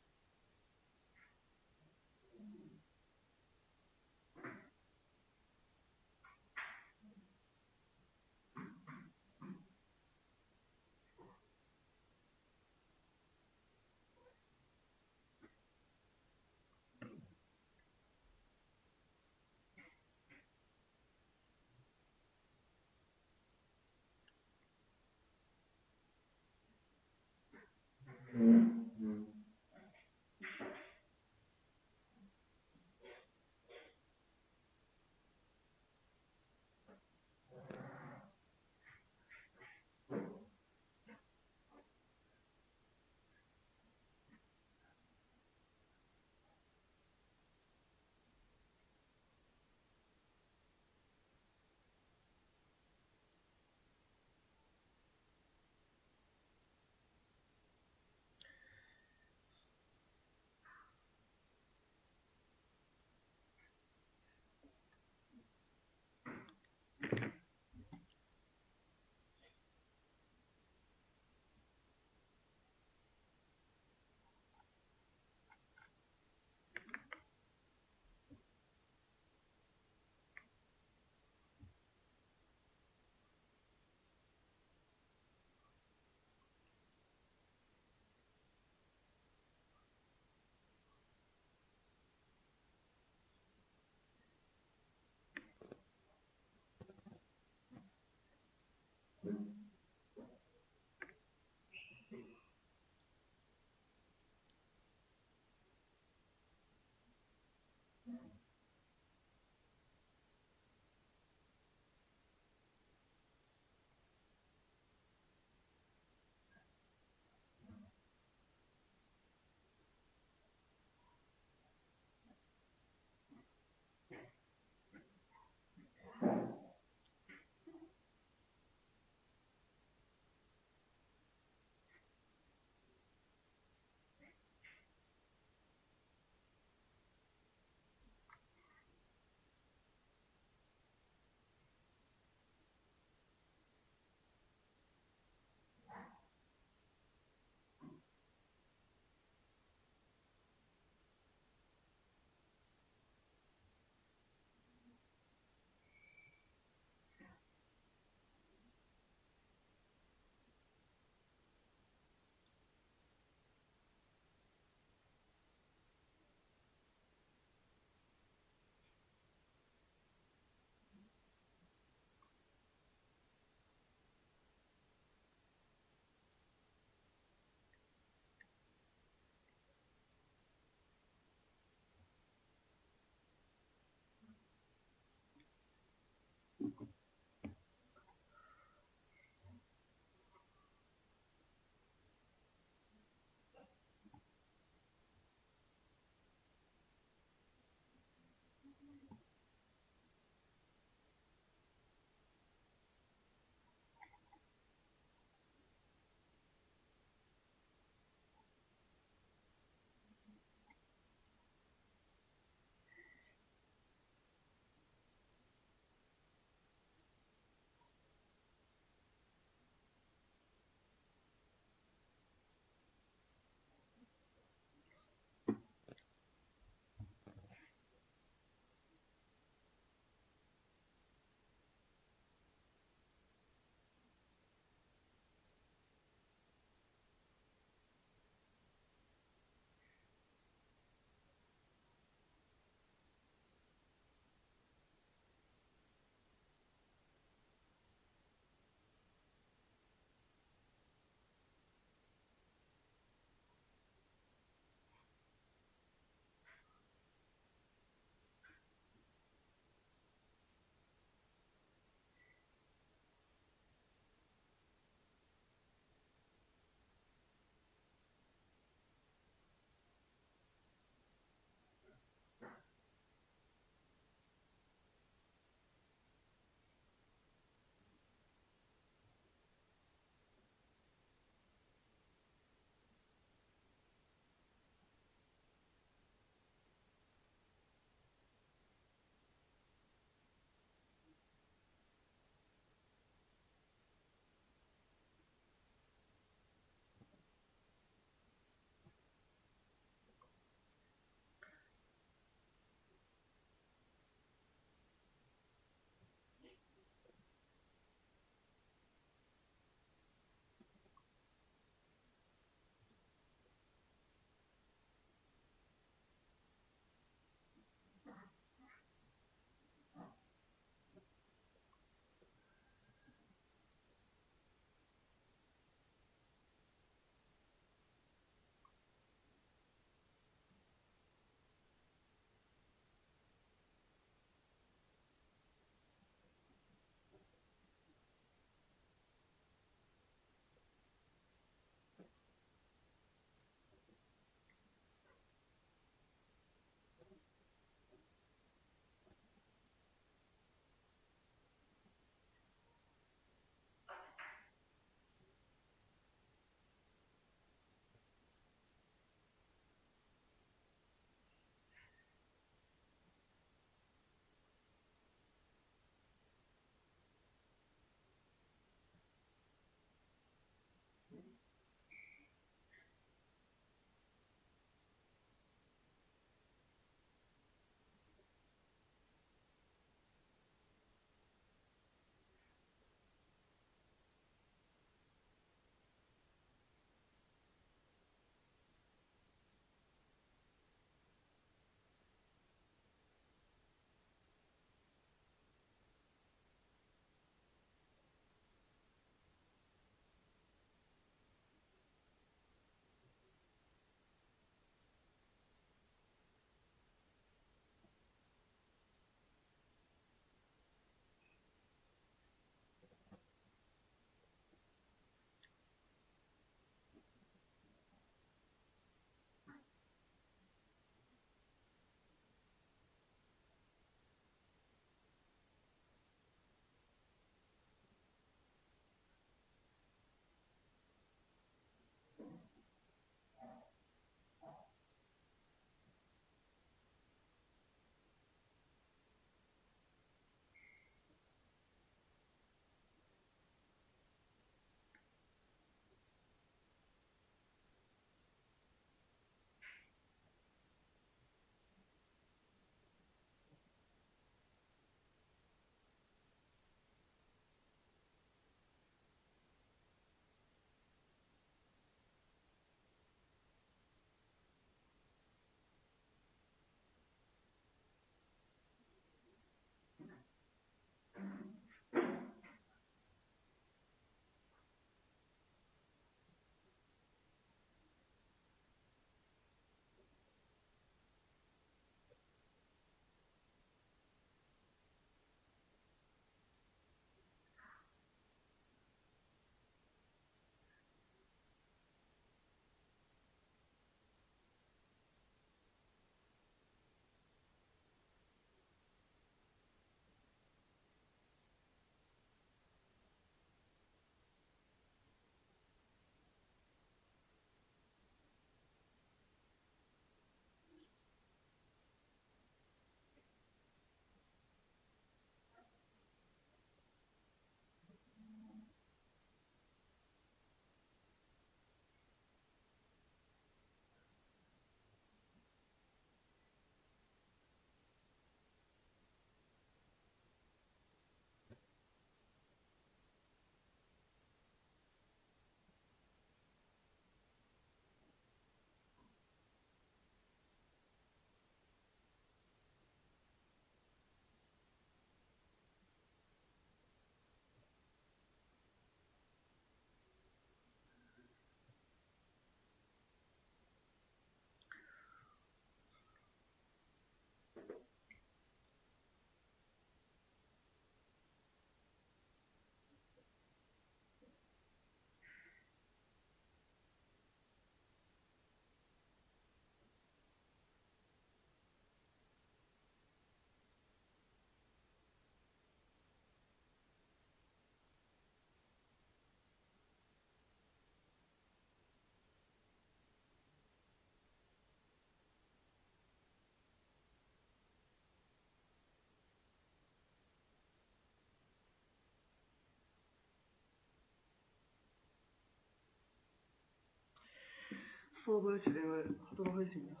수업을 진행을 하도록 하겠습니다.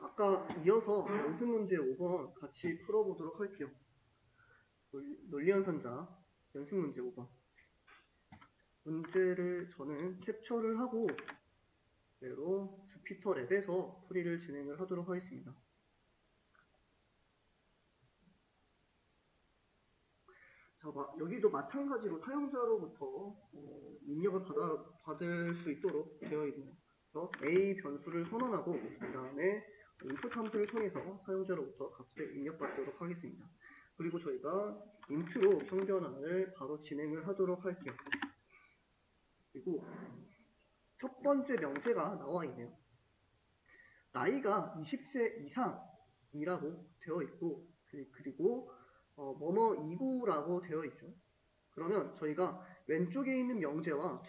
아까 이어서 연습 문제 5번 같이 풀어보도록 할게요. 논리연산자 연습 문제 5번. 문제를 저는 캡처를 하고 그대로 주피터 랩에서 풀이를 진행을 하도록 하겠습니다. 자, 여기도 마찬가지로 사용자로부터 입력을 받을 수 있도록 되어 있네요. 그래서 A 변수를 선언하고 그 다음에 인풋 함수를 통해서 사용자로부터 값을 입력받도록 하겠습니다. 그리고 저희가 int로 평변화를 바로 진행을 하도록 할게요. 그리고 첫 번째 명제가 나와 있네요. 나이가 20세 이상이라고 되어 있고 그리고 뭐뭐이고라고 되어 있죠. 그러면 저희가 왼쪽에 있는 명제와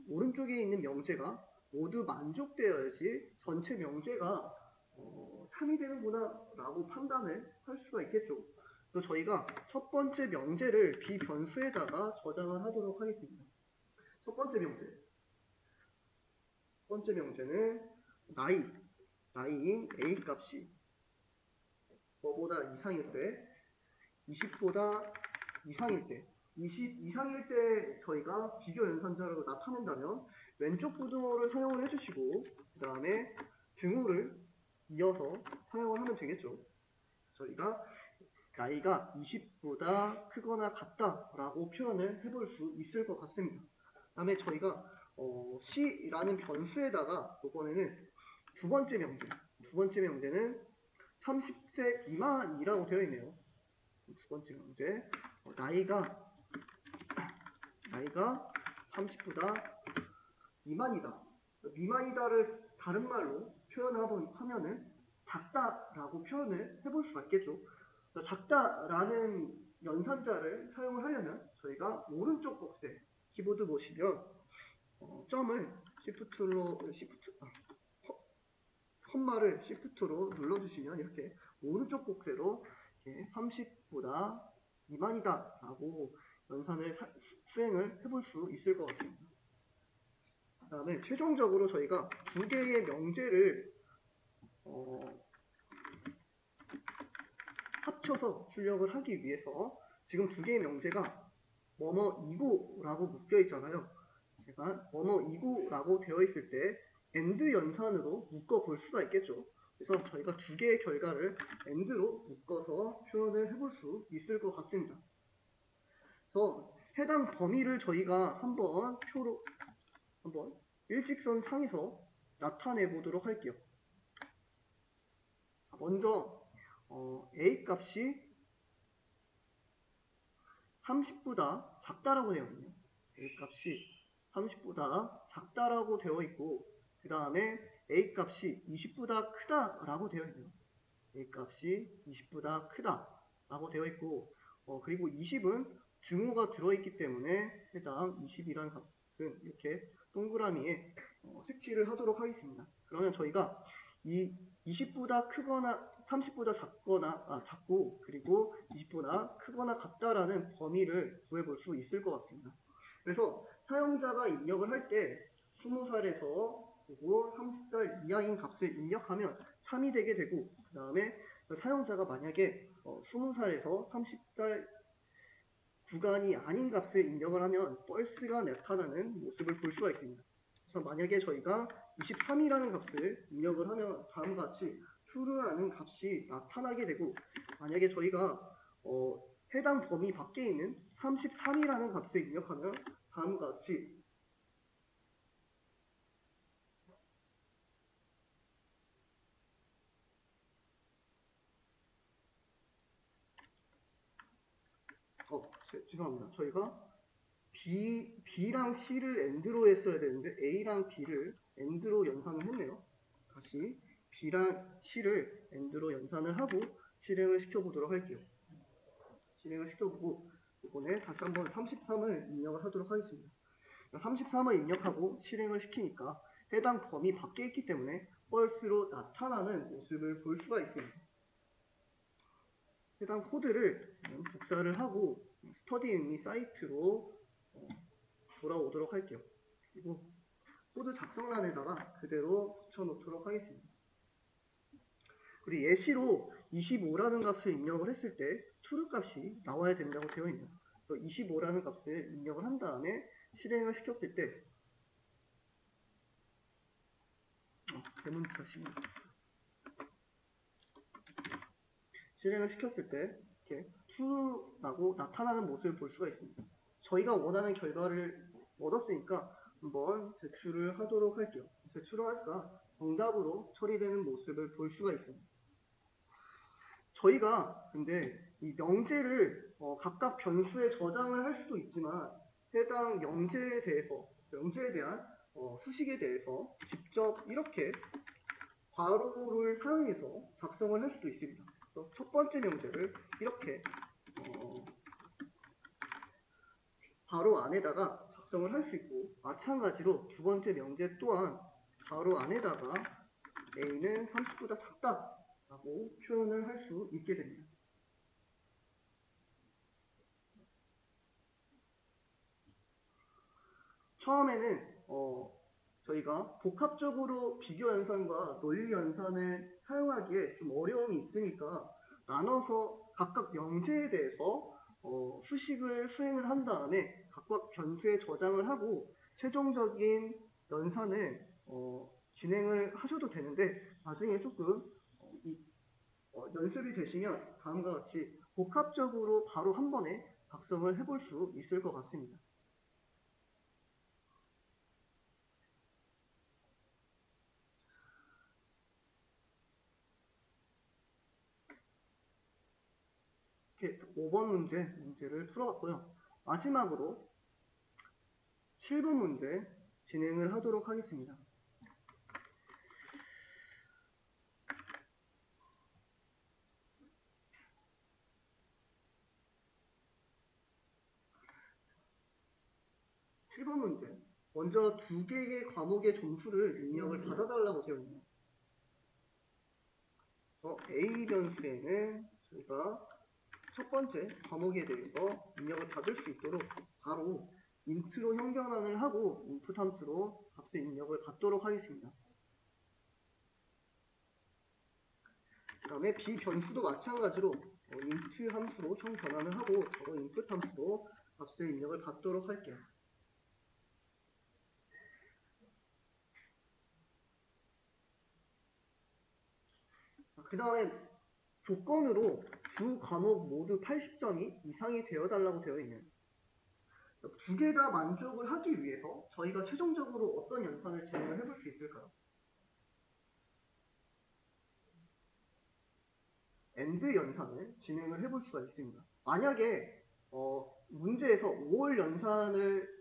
오른쪽에 있는 명제가 모두 만족되어야지 전체 명제가 참이 되는구나 라고 판단을 할 수가 있겠죠. 그래서 저희가 첫 번째 명제를 비변수에다가 저장을 하도록 하겠습니다. 첫 번째 명제는 나이인 A 값이 뭐보다 이상일 때 20보다 이상일 때 20 이상일 때 저희가 비교 연산자로 나타낸다면 왼쪽 부등호를 사용을 해주시고 그 다음에 등호를 이어서 사용을 하면 되겠죠. 저희가 나이가 20보다 크거나 같다라고 표현을 해볼 수 있을 것 같습니다. 그 다음에 저희가 C라는 변수에다가 이번에는 두 번째 명제는 30세 미만이라고 되어 있네요. 두 번째 명제 나이가 30보다 미만이다. 미만이다를 다른 말로 표현하면은 작다라고 표현을 해볼 수가 있겠죠. 작다라는 연산자를 사용을 하려면 저희가 오른쪽 박스에 키보드 보시면 점을 컴마를 Shift로 눌러주시면 이렇게 오른쪽 곡대로 30보다 미만이다 라고 연산을 수행을 해볼 수 있을 것 같습니다. 그 다음에 최종적으로 저희가 두 개의 명제를 합쳐서 출력을 하기 위해서 지금 두 개의 명제가 뭐뭐이고라고 묶여 있잖아요. 제가 뭐뭐이고라고 되어 있을 때 AND 연산으로 묶어 볼 수가 있겠죠. 그래서 저희가 두 개의 결과를 AND로 묶어서 표현을 해볼 수 있을 것 같습니다. 그래서 해당 범위를 저희가 한번 일직선 상에서 나타내 보도록 할게요. 자, 먼저 A 값이 30보다 작다라고 되어 있네요. A 값이 30보다 작다라고 되어 있고 그 다음에 A 값이 20보다 크다라고 되어 있네요. A 값이 20보다 크다라고 되어 있고 그리고 20은 증오가 들어있기 때문에 해당 20이라는 값은 이렇게 동그라미에 색칠을 하도록 하겠습니다. 그러면 저희가 이 20보다 크거나 30보다 작고 그리고 20보다 크거나 같다라는 범위를 구해볼 수 있을 것 같습니다. 그래서 사용자가 입력을 할 때 20살에서 그리고 30살 이하인 값을 입력하면 참이 되게 되고 그 다음에 사용자가 만약에 20살에서 30살 구간이 아닌 값을 입력을 하면 펄스가 나타나는 모습을 볼 수가 있습니다. 그래서 만약에 저희가 23이라는 값을 입력을 하면 다음과 같이 true라는 값이 나타나게 되고 만약에 저희가 해당 범위 밖에 있는 33이라는 값을 입력하면 다음과 같이 죄송합니다. 저희가 B랑 C를 AND로 했어야 되는데 A랑 B를 AND로 연산을 했네요. 다시 B랑 C를 AND로 연산을 하고 실행을 시켜보도록 할게요. 실행을 시켜보고 이번에 다시 한번 33을 입력을 하도록 하겠습니다. 33을 입력하고 실행을 시키니까 해당 범위 밖에 있기 때문에 펄스로 나타나는 모습을 볼 수가 있습니다. 해당 코드를 복사를 하고 스터디 앤미 사이트로 돌아오도록 할게요. 그리고 코드 작성란에다가 그대로 붙여놓도록 하겠습니다. 그리고 예시로 25라는 값을 입력을 했을 때 true 값이 나와야 된다고 되어 있네요. 그래서 25라는 값을 입력을 한 다음에 실행을 시켰을 때 대문자 씌웁니다. 실행을 시켰을 때 이렇게 true라고 나타나는 모습을 볼 수가 있습니다. 저희가 원하는 결과를 얻었으니까 한번 제출을 하도록 할게요. 제출을 하니까 정답으로 처리되는 모습을 볼 수가 있습니다. 저희가 근데 이 명제를 각각 변수에 저장을 할 수도 있지만 해당 명제에 대한 수식에 대해서 직접 이렇게 괄호를 사용해서 작성을 할 수도 있습니다. 그래서 첫 번째 명제를 이렇게 괄호 안에다가 작성을 할 수 있고, 마찬가지로 두 번째 명제 또한 괄호 안에다가 a는 30보다 작다라고 표현을 할 수 있게 됩니다. 처음에는 저희가 복합적으로 비교 연산과 논리 연산을 사용하기에 좀 어려움이 있으니까 나눠서 각각 명제에 대해서 수식을 수행을 한 다음에 각각 변수에 저장을 하고 최종적인 연산을 진행을 하셔도 되는데, 나중에 조금 연습이 되시면 다음과 같이 복합적으로 바로 한 번에 작성을 해볼 수 있을 것 같습니다. 이렇게 5번 문제를 풀어봤고요. 마지막으로 7번 문제 진행을 하도록 하겠습니다. 문제. 먼저 두 개의 과목의 점수를 입력을 받아달라고 되어 있네요. 그래서 A 변수에는 저희가 첫 번째 과목에 대해서 입력을 받을 수 있도록 바로 int로 형변환을 하고 input 함수로 값의 입력을 받도록 하겠습니다. 그 다음에 B 변수도 마찬가지로 int 함수로 형변환을 하고 저거 input 함수로 값의 입력을 받도록 할게요. 그 다음에 조건으로 두 과목 모두 80점이 이상이 되어달라고 되어 있네요. 두 개 다 만족을 하기 위해서 저희가 최종적으로 어떤 연산을 진행을 해볼 수 있을까요? AND 연산을 진행을 해볼 수가 있습니다. 만약에 문제에서 5월 연산을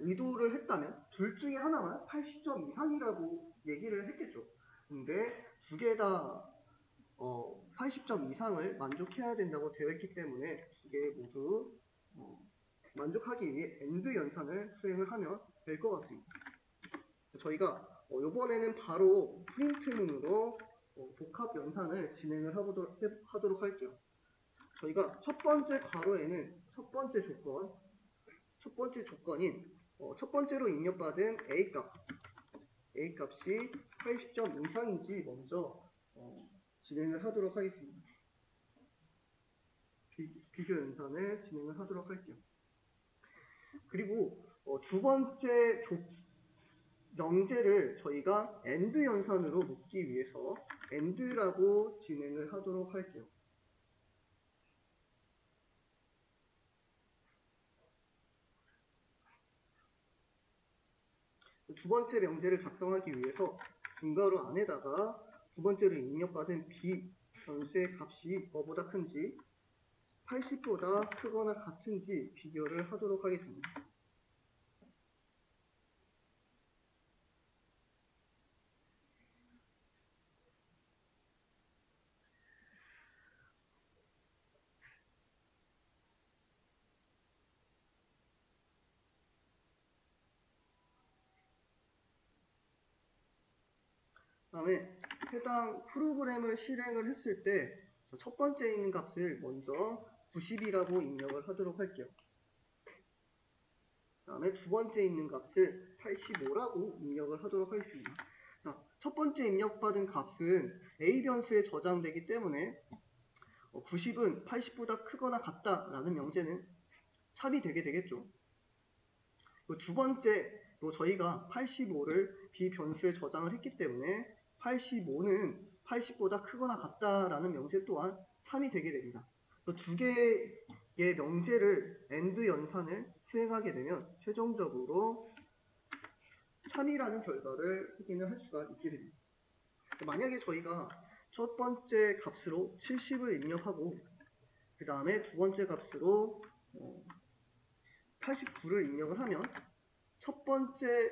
의도를 했다면 둘 중에 하나만 80점 이상이라고 얘기를 했겠죠. 근데 두 개 다 80점 이상을 만족해야 된다고 되어 있기 때문에 두 개 모두 만족하기 위해 AND 연산을 수행을 하면 될 것 같습니다. 저희가 이번에는 바로 프린트문으로 복합 연산을 진행을 하도록 할게요. 저희가 첫 번째 괄호에는 첫 번째 조건인 첫 번째로 입력받은 A값이 80점 이상인지 먼저 진행을 하도록 하겠습니다. 비교 연산을 진행을 하도록 할게요. 그리고 두 번째 명제를 저희가 AND 연산으로 묶기 위해서 AND라고 진행을 하도록 할게요. 두 번째 명제를 작성하기 위해서 분가로 안에다가 두 번째로 입력받은 B 변수의 값이 뭐보다 큰지 80보다 크거나 같은지 비교를 하도록 하겠습니다. 그 다음에 해당 프로그램을 실행을 했을 때 첫 번째에 있는 값을 먼저 90이라고 입력을 하도록 할게요. 그 다음에 두 번째 있는 값을 85라고 입력을 하도록 하겠습니다. 자, 첫 번째 입력받은 값은 A 변수에 저장되기 때문에 90은 80보다 크거나 같다라는 명제는 삽입이 되게 되겠죠. 두 번째로 저희가 85를 B 변수에 저장을 했기 때문에 85는 80보다 크거나 같다라는 명제 또한 삽입이 되게 됩니다. 두 개의 명제를 AND 연산을 수행하게 되면 최종적으로 3이라는 결과를 확인을 할 수가 있게 됩니다. 만약에 저희가 첫 번째 값으로 70을 입력하고 그 다음에 두 번째 값으로 89를 입력을 하면 첫 번째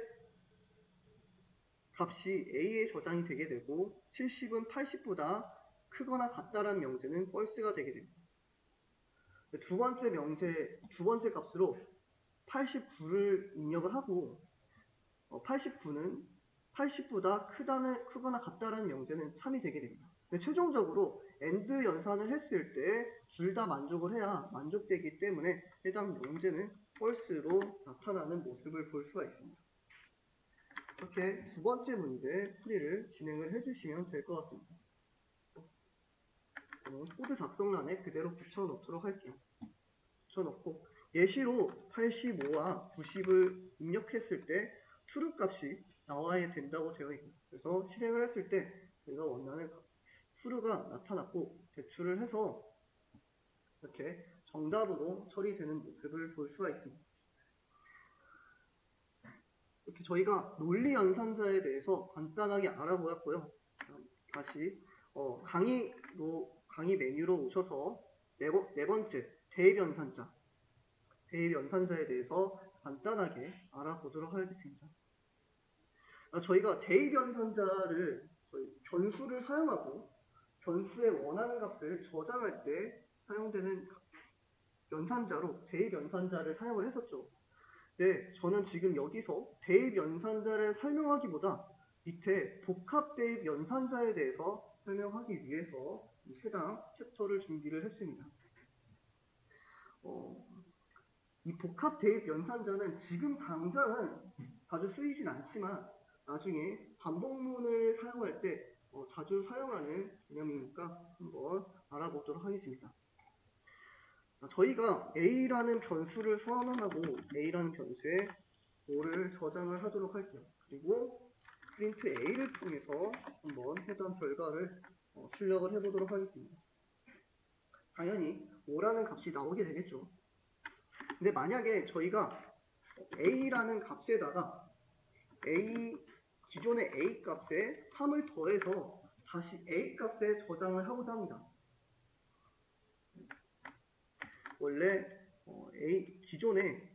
값이 A에 저장이 되게 되고 70은 80보다 크거나 같다라는 명제는 false가 되게 됩니다. 두 번째 값으로 89를 입력을 하고 89는 80보다 크거나 같다라는 명제는 참이 되게 됩니다. 근데 최종적으로 AND 연산을 했을 때 둘 다 만족을 해야 만족되기 때문에 해당 명제는 false로 나타나는 모습을 볼 수가 있습니다. 이렇게 두 번째 문제 풀이를 진행을 해주시면 될 것 같습니다. 코드 작성란에 그대로 붙여놓도록 할게요. 붙여놓고 예시로 85와 90을 입력했을 때 true 값이 나와야 된다고 되어 있고 그래서 실행을 했을 때 저희가 원하는 true가 나타났고 제출을 해서 이렇게 정답으로 처리되는 모습을 볼 수가 있습니다. 이렇게 저희가 논리 연산자에 대해서 간단하게 알아보았고요. 다시 강의 메뉴로 오셔서 네 번째 대입 연산자에 대해서 간단하게 알아보도록 하겠습니다. 저희가 대입 연산자를 변수를 사용하고 변수에 원하는 값을 저장할 때 사용되는 연산자로 대입 연산자를 사용을 했었죠. 네, 저는 지금 여기서 대입 연산자를 설명하기보다 밑에 복합 대입 연산자에 대해서 설명하기 위해서 해당 챕터를 준비를 했습니다. 이 복합 대입 연산자는 지금 당장은 자주 쓰이진 않지만 나중에 반복문을 사용할 때 자주 사용하는 개념이니까 한번 알아보도록 하겠습니다. 자, 저희가 A라는 변수를 선언하고 A라는 변수에 5를 저장을 하도록 할게요. 그리고 프린트 A를 통해서 한번 해당 결과를 출력을 해보도록 하겠습니다. 당연히 5라는 값이 나오게 되겠죠. 근데 만약에 저희가 A라는 값에다가 기존의 A 값에 3을 더해서 다시 A 값에 저장을 하고자 합니다. 원래 기존에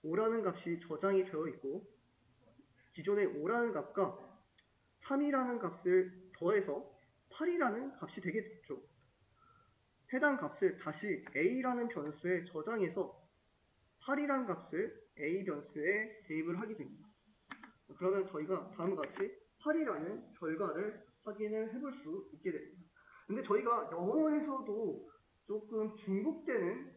5라는 값이 저장이 되어 있고 기존에 5라는 값과 3이라는 값을 더해서 8이라는 값이 되게 됐죠. 해당 값을 다시 A라는 변수에 저장해서 8이라는 값을 A 변수에 대입을 하게 됩니다. 그러면 저희가 다음과 같이 8이라는 결과를 확인을 해볼 수 있게 됩니다. 근데 저희가 영어에서도 조금 중복되는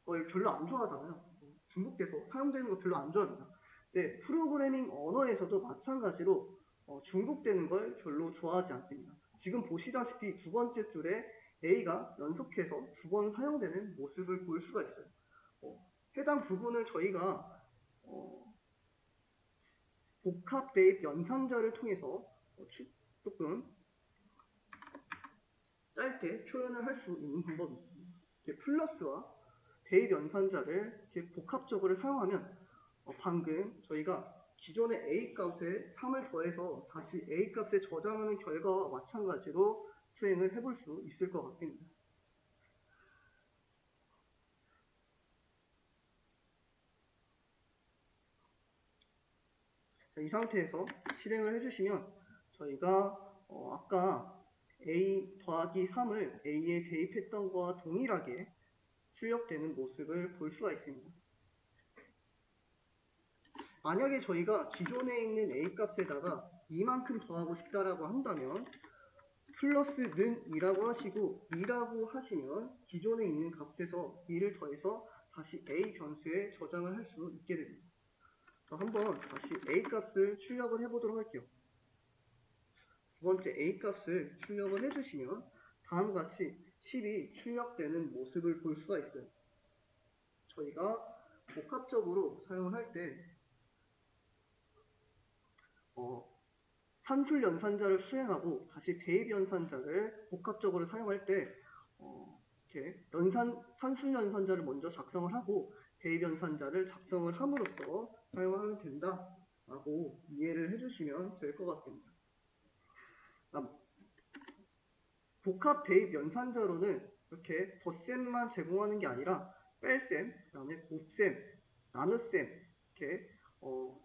걸 별로 안 좋아하잖아요. 중복돼서 사용되는 거 별로 안 좋아합니다. 네, 프로그래밍 언어에서도 마찬가지로 중복되는 걸 별로 좋아하지 않습니다. 지금 보시다시피 두 번째 줄에 A가 연속해서 두 번 사용되는 모습을 볼 수가 있어요. 해당 부분을 저희가 복합 대입 연산자를 통해서 조금 짧게 표현을 할 수 있는 방법이 있습니다. 플러스와 대입 연산자를 이렇게 복합적으로 사용하면 방금 저희가 기존의 A 값에 3을 더해서 다시 A 값에 저장하는 결과와 마찬가지로 수행을 해볼 수 있을 것 같습니다. 이 상태에서 실행을 해주시면 저희가 아까 A 더하기 3을 A에 대입했던 것과 동일하게 출력되는 모습을 볼 수가 있습니다. 만약에 저희가 기존에 있는 A 값에다가 이만큼 더하고 싶다라고 한다면 플러스는 2라고 하시고 2라고 하시면 기존에 있는 값에서 2를 더해서 다시 A 변수에 저장을 할 수 있게 됩니다. 한번 다시 A 값을 출력을 해보도록 할게요. 두 번째 A 값을 출력을 해주시면 다음과 같이 10이 출력되는 모습을 볼 수가 있어요. 저희가 복합적으로 사용을 할 때 산술 연산자를 수행하고 다시 대입 연산자를 복합적으로 사용할 때 이렇게 산술 연산자를 먼저 작성을 하고 대입 연산자를 작성을 함으로써 사용하면 된다라고 이해를 해주시면 될 것 같습니다. 복합 대입 연산자로는 이렇게 덧셈만 제공하는 게 아니라 뺄셈, 그 다음에 곱셈, 나눗셈 이렇게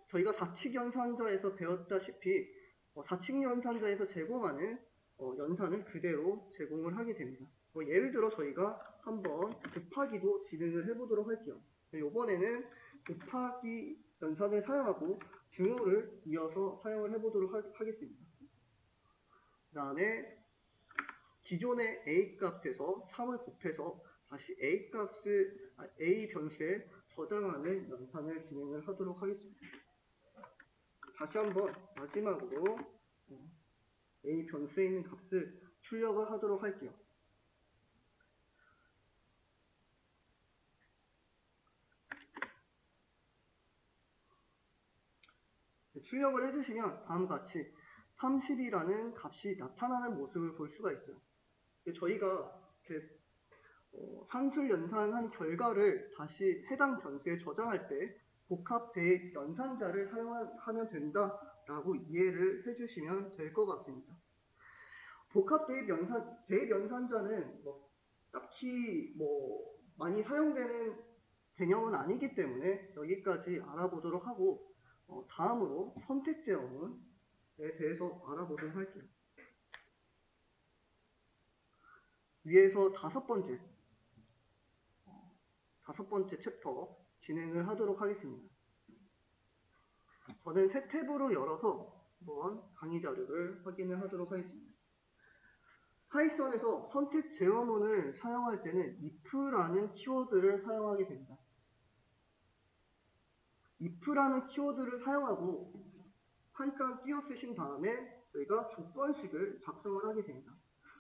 저희가 사칙 연산자에서 배웠다시피 사칙 연산자에서 제공하는 연산을 그대로 제공을 하게 됩니다. 예를 들어 저희가 한번 곱하기도 진행을 해보도록 할게요. 이번에는 곱하기 연산을 사용하고 중호를 이어서 사용을 해보도록 하겠습니다. 그 다음에 기존의 A 값에서 3을 곱해서 다시 A 변수에 저장하는 연산을 진행을 하도록 하겠습니다. 다시 한번 마지막으로 A 변수에 있는 값을 출력을 하도록 할게요. 출력을 해주시면 다음과 같이 30이라는 값이 나타나는 모습을 볼 수가 있어요. 저희가 산술 연산한 결과를 다시 해당 변수에 저장할 때 복합 대입 연산자를 사용하면 된다라고 이해를 해주시면 될 것 같습니다. 복합 대입 연산자는 딱히 많이 사용되는 개념은 아니기 때문에 여기까지 알아보도록 하고 다음으로 선택 제어문에 대해서 알아보도록 할게요. 위에서 다섯 번째 챕터 진행을 하도록 하겠습니다. 저는 새 탭으로 열어서 한번 강의 자료를 확인을 하도록 하겠습니다. 파이썬에서 선택 제어문을 사용할 때는 if라는 키워드를 사용하게 됩니다. if라는 키워드를 사용하고 한칸 띄어 쓰신 다음에 저희가 조건식을 작성을 하게 됩니다.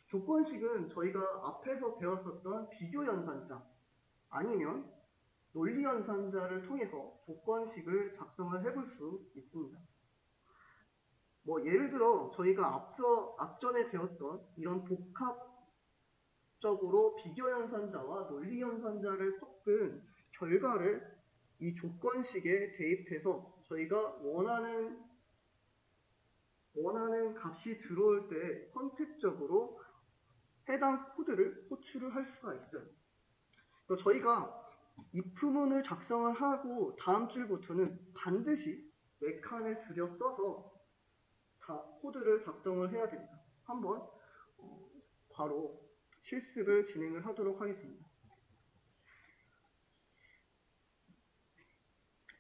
조건식은 저희가 앞에서 배웠었던 비교 연산자 아니면 논리 연산자를 통해서 조건식을 작성을 해볼 수 있습니다. 예를 들어 저희가 앞전에 배웠던 이런 복합적으로 비교 연산자와 논리 연산자를 섞은 결과를 이 조건식에 대입해서 저희가 원하는 값이 들어올 때 선택적으로 해당 코드를 호출을 할 수가 있어요. 저희가 if문을 작성을 하고 다음 줄부터는 반드시 4칸을 들여 써서 다 코드를 작성을 해야 됩니다. 한번 바로 실습을 진행을 하도록 하겠습니다.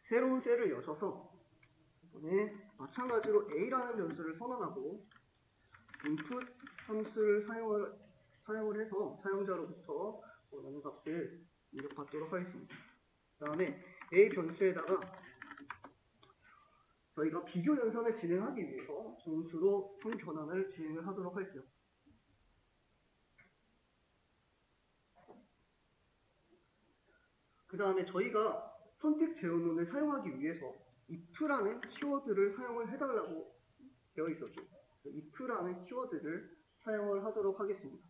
새로운 셀을 여셔서 이번에 마찬가지로 A라는 변수를 선언하고 input 함수를 사용을 해서 사용자로부터 원하는 값을 입력받도록 하겠습니다. 그 다음에 A 변수에다가 저희가 비교 연산을 진행하기 위해서 정수로 형 변환을 진행을 하도록 할게요. 그 다음에 저희가 선택 제어문을 사용하기 위해서 if라는 키워드를 사용을 해달라고 되어 있었죠. if라는 키워드를 사용을 하도록 하겠습니다.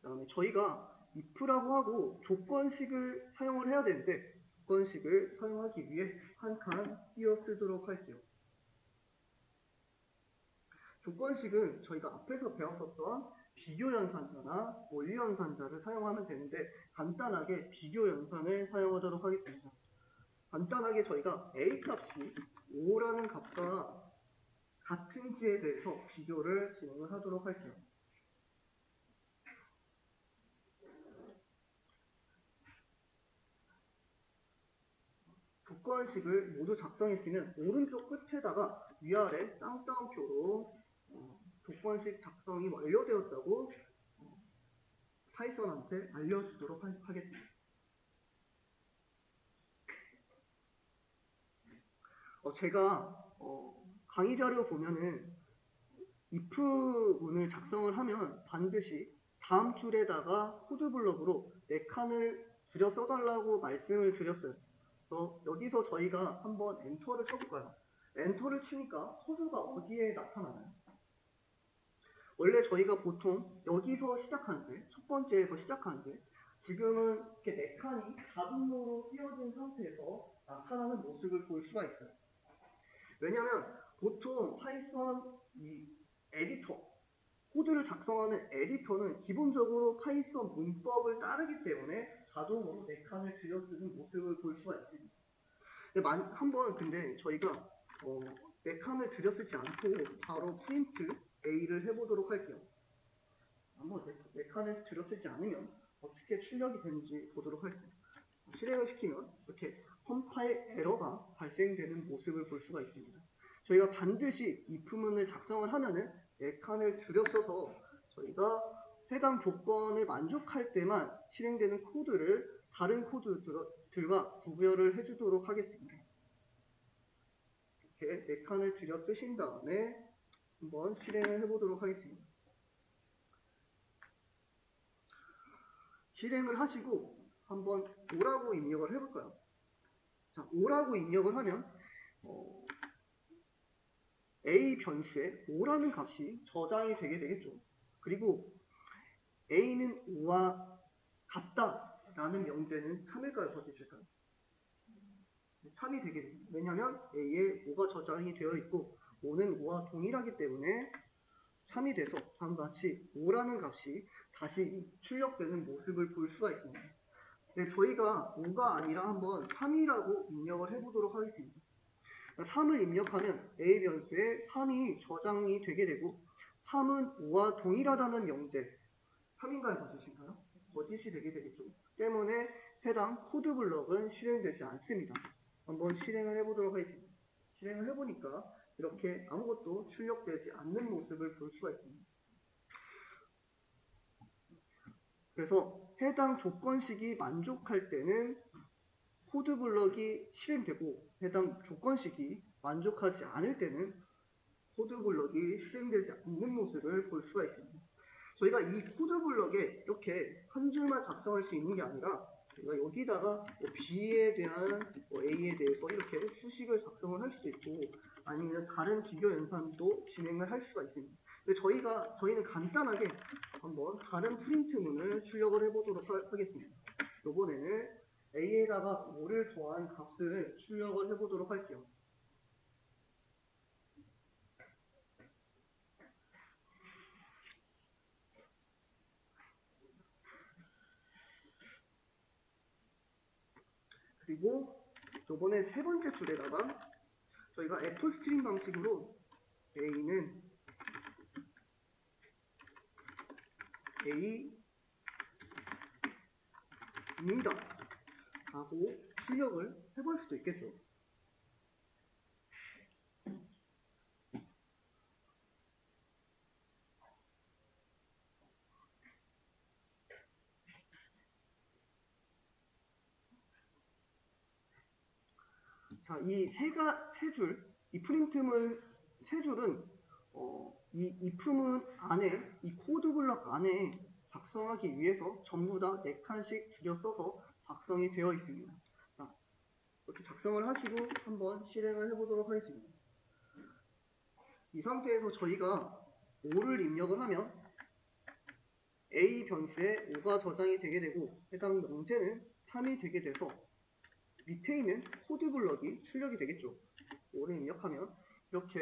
그 다음에 저희가 if라고 하고 조건식을 사용을 해야 되는데 조건식을 사용하기 위해 한 칸 띄어 쓰도록 할게요. 조건식은 저희가 앞에서 배웠었던 비교 연산자나 논리 연산자를 사용하면 되는데 간단하게 비교 연산을 사용하도록 하겠습니다. 간단하게 저희가 A 값이 5라는 값과 같은지에 대해서 비교를 진행을 하도록 할게요. 조건식을 모두 작성했으면 오른쪽 끝에다가 위아래 땅땅표로 조건식 작성이 완료되었다고 파이썬한테 알려주도록 하겠습니다. 제가 강의 자료 보면은 if 문을 작성을 하면 반드시 다음 줄에다가 코드 블럭으로 4칸을 줄여 써달라고 말씀을 드렸어요. 여기서 저희가 한번 엔터를 쳐볼까요? 엔터를 치니까 코드가 어디에 나타나나요? 원래 저희가 보통 여기서 시작하는데, 첫 번째에서 시작하는데, 지금은 이렇게 4칸이 자동으로 띄어진 상태에서 나타나는 모습을 볼 수가 있어요. 왜냐면 보통 파이썬 이 에디터, 코드를 작성하는 에디터는 기본적으로 파이썬 문법을 따르기 때문에 자동으로 4칸을 들여쓰는 모습을 볼 수가 있습니다. 근데 저희가 4칸을 들여쓰지 않고 바로 프린트 A를 해보도록 할게요. 한번 4칸을 들여쓰지 않으면 어떻게 출력이 되는지 보도록 할게요. 실행을 시키면 이렇게 컴파일 에러가 발생되는 모습을 볼 수가 있습니다. 저희가 반드시 if문을 작성을 하면은 4칸을 들여써서 저희가 해당 조건을 만족할 때만 실행되는 코드를 다른 코드들과 구별을 해주도록 하겠습니다. 이렇게 4칸을 들여 쓰신 다음에 한번 실행을 해보도록 하겠습니다. 실행을 하시고 한번 O라고 입력을 해볼까요? 자, O라고 입력을 하면 A 변수에 O라는 값이 저장이 되게 되겠죠. 그리고 A는 O와 같다라는 명제는 참일까요? 거짓일까요? 참이 되게 됩니다. 왜냐하면 A에 O가 저장이 되어 있고 O는 O와 동일하기 때문에 참이 돼서 다음과 같이 O라는 값이 다시 출력되는 모습을 볼 수가 있습니다. 네, 저희가 5가 아니라 한번 3이라고 입력을 해보도록 하겠습니다. 3을 입력하면 A 변수에 3이 저장이 되게 되고 3은 5와 동일하다는 명제 3인가요? 거짓인가요? 거짓이 되게 되겠죠. 때문에 해당 코드 블럭은 실행되지 않습니다. 한번 실행을 해보도록 하겠습니다. 실행을 해보니까 이렇게 아무것도 출력되지 않는 모습을 볼 수가 있습니다. 그래서 해당 조건식이 만족할 때는 코드 블럭이 실행되고 해당 조건식이 만족하지 않을 때는 코드 블럭이 실행되지 않는 모습을 볼 수가 있습니다. 저희가 이 코드 블럭에 이렇게 한 줄만 작성할 수 있는 게 아니라 저희가 여기다가 B에 대한 A에 대해서 이렇게 수식을 작성을 할 수도 있고 아니면 다른 비교 연산도 진행을 할 수가 있습니다. 근데 저희는 간단하게 한번 다른 프린트문을 출력을 해보도록 하겠습니다. 이번에는 A에다가 5를 더한 값을 출력을 해보도록 할게요. 그리고 이번에 세 번째 줄에다가 저희가 fstring 방식으로 A는 A입니다 하고 출력을 해볼 수도 있겠죠. 자, 이 프린트문 세 줄은 이 if문 안에 이 코드 블럭 안에 작성하기 위해서 전부 다 4칸씩 줄여 써서 작성이 되어 있습니다. 자, 이렇게 작성을 하시고 한번 실행을 해보도록 하겠습니다. 이 상태에서 저희가 5를 입력을 하면 A 변수에 5가 저장이 되게 되고 해당 명제는 참이 되게 돼서 밑에 있는 코드 블럭이 출력이 되겠죠. 5를 입력하면 이렇게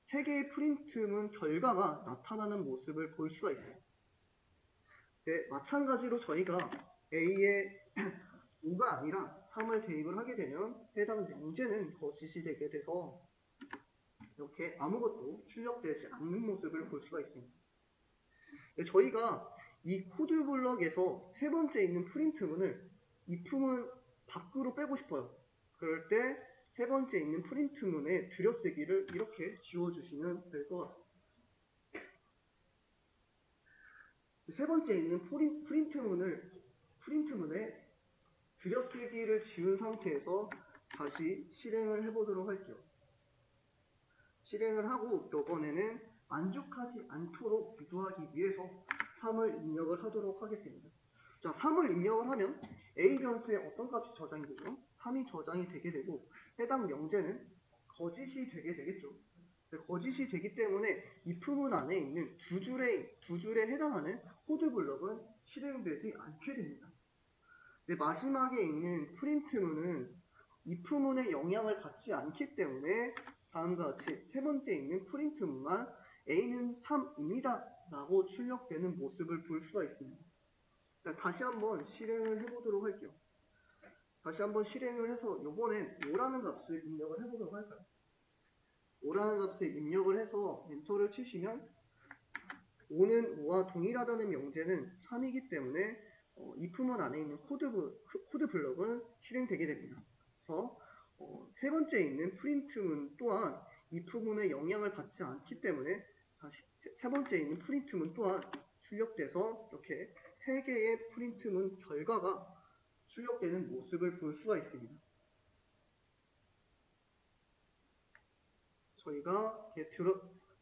3개의 프린트문 결과가 나타나는 모습을 볼 수가 있어요. 네, 마찬가지로 저희가 A에 5가 아니라 3을 대입을 하게 되면 해당 명제는 거짓이 되게 돼서 이렇게 아무것도 출력되지 않는 모습을 볼 수가 있습니다. 네, 저희가 이 코드 블럭에서 세 번째 있는 프린트문을 if문 밖으로 빼고 싶어요. 그럴 때 세 번째 있는 프린트문의 들여쓰기를 이렇게 지워주시면 될 것 같습니다. 세 번째 있는 프린트문에 들여쓰기를 지운 상태에서 다시 실행을 해보도록 할게요. 실행을 하고 이번에는 만족하지 않도록 유도하기 위해서 3을 입력을 하도록 하겠습니다. 자, 3을 입력을 하면 A 변수에 어떤 값이 저장이 되죠? 3이 저장이 되게 되고 해당 명제는 거짓이 되게 되겠죠. 거짓이 되기 때문에 if문 안에 있는 두 줄에 해당하는 코드 블럭은 실행되지 않게 됩니다. 마지막에 있는 프린트문은 if문의 영향을 받지 않기 때문에 다음과 같이 세 번째 있는 프린트문만 a는 3입니다 라고 출력되는 모습을 볼 수가 있습니다. 다시 한번 실행을 해보도록 할게요. 다시 한번 실행을 해서 이번엔 5라는 값을 입력을 해보도록 할까요? 5라는 값을 입력을 해서 엔터를 치시면 5는 5와 동일하다는 명제는 3이기 때문에 if문 안에 있는 코드 블럭은 실행되게 됩니다. 그래서 세 번째 있는 프린트문 또한 if문의 영향을 받지 않기 때문에 다시 세 번째 있는 프린트문 또한 출력돼서 이렇게 세 개의 프린트문 결과가 출력되는 모습을 볼 수가 있습니다. 저희가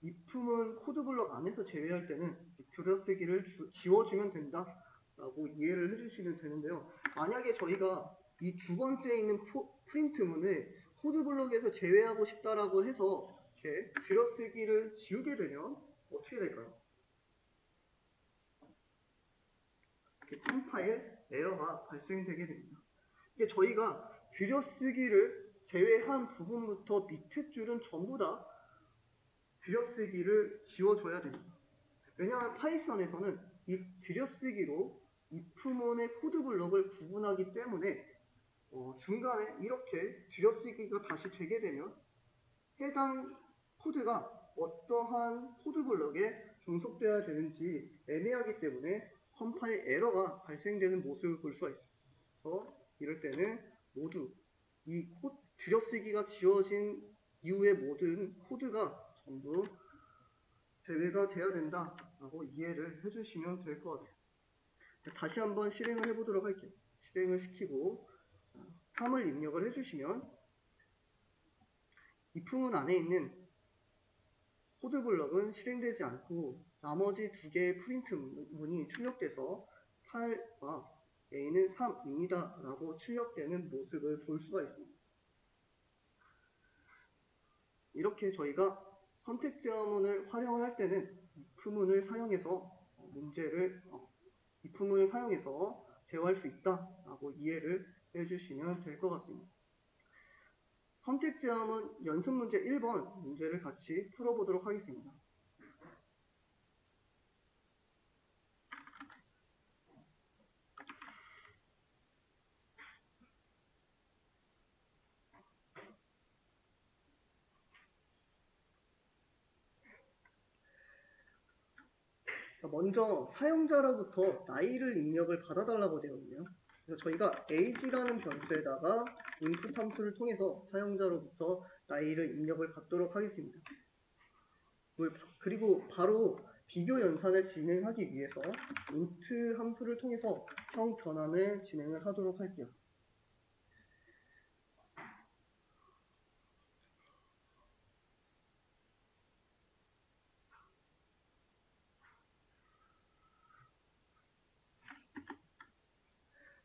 if문 코드 블럭 안에서 제외할 때는 들여쓰기를 지워주면 된다라고 이해를 해주시면 되는데요. 만약에 저희가 이 두 번째 있는 프린트문을 코드 블럭에서 제외하고 싶다라고 해서 이렇게 들여쓰기를 지우게 되면 어떻게 될까요? 이렇게 컴파일 에러가 발생되게 됩니다. 이게 저희가 들여쓰기를 제외한 부분부터 밑에 줄은 전부 다 들여쓰기를 지워줘야 됩니다. 왜냐하면 파이썬에서는 이 들여쓰기로 if문의 코드 블럭을 구분하기 때문에 중간에 이렇게 들여쓰기가 다시 되게 되면 해당 코드가 어떠한 코드 블럭에 종속되어야 되는지 애매하기 때문에 컴파일 에러가 발생되는 모습을 볼 수가 있습니다. 그래서 이럴 때는 모두 이 들여쓰기가 지워진 이후의 모든 코드가 전부 제외가 돼야 된다라고 이해를 해주시면 될 것 같아요. 다시 한번 실행을 해보도록 할게요. 실행을 시키고 3을 입력을 해주시면 if문 안에 있는 코드 블럭은 실행되지 않고 나머지 두 개의 프린트문이 출력돼서 8과 a는 3입니다 라고 출력되는 모습을 볼 수가 있습니다. 이렇게 저희가 선택 제어문을 활용을 할 때는 if문을 사용해서 if문을 사용해서 제어할 수 있다라고 이해를 해주시면 될 것 같습니다. 선택 제어문 연습 문제 1번 문제를 같이 풀어보도록 하겠습니다. 먼저 사용자로부터 나이를 입력을 받아달라고 되어 있네요. 그래서 저희가 age라는 변수에다가 input 함수를 통해서 사용자로부터 나이를 입력을 받도록 하겠습니다. 그리고 바로 비교 연산을 진행하기 위해서 int 함수를 통해서 형 변환을 진행을 하도록 할게요.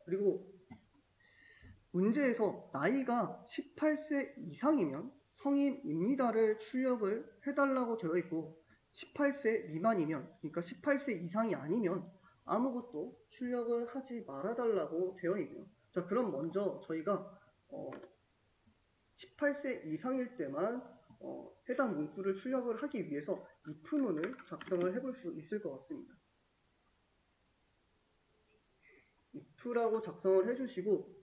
그리고 문제에서 나이가 18세 이상이면 성인입니다를 출력을 해달라고 되어 있고 18세 미만이면, 그러니까 18세 이상이 아니면 아무것도 출력을 하지 말아달라고 되어 있네요. 자, 그럼 먼저 저희가 18세 이상일 때만 해당 문구를 출력을 하기 위해서 if문을 작성을 해볼 수 있을 것 같습니다. if라고 작성을 해주시고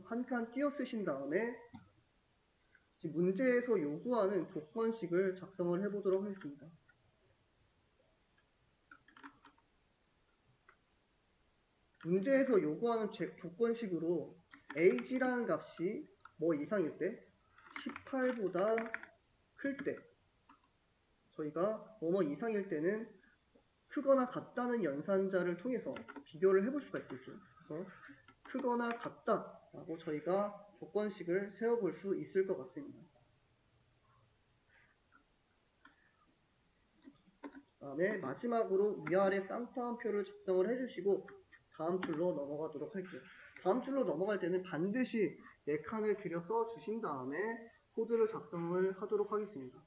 한 칸 띄어 쓰신 다음에 문제에서 요구하는 조건식을 작성을 해보도록 하겠습니다. 문제에서 요구하는 조건식으로 age라는 값이 뭐 이상일 때 18보다 클 때, 저희가 뭐뭐 이상일 때는 크거나 같다는 연산자를 통해서 비교를 해볼 수가 있겠죠. 그래서 크거나 같다라고 저희가 조건식을 세워볼 수 있을 것 같습니다. 다음에 마지막으로 위아래 쌍따옴표를 작성을 해주시고 다음 줄로 넘어가도록 할게요. 다음 줄로 넘어갈 때는 반드시 4칸을 들여 써주신 다음에 코드를 작성을 하도록 하겠습니다.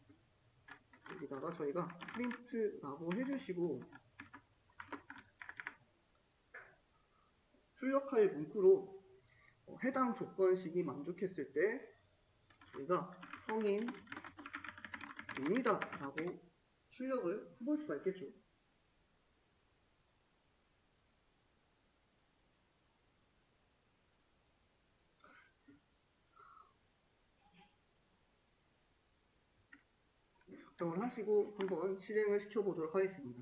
여기다가 저희가 프린트라고 해주시고 출력할 문구로 해당 조건식이 만족했을 때 저희가 성인입니다 라고 출력을 해볼 수가 있겠죠. 작성을 하시고 한번 실행을 시켜보도록 하겠습니다.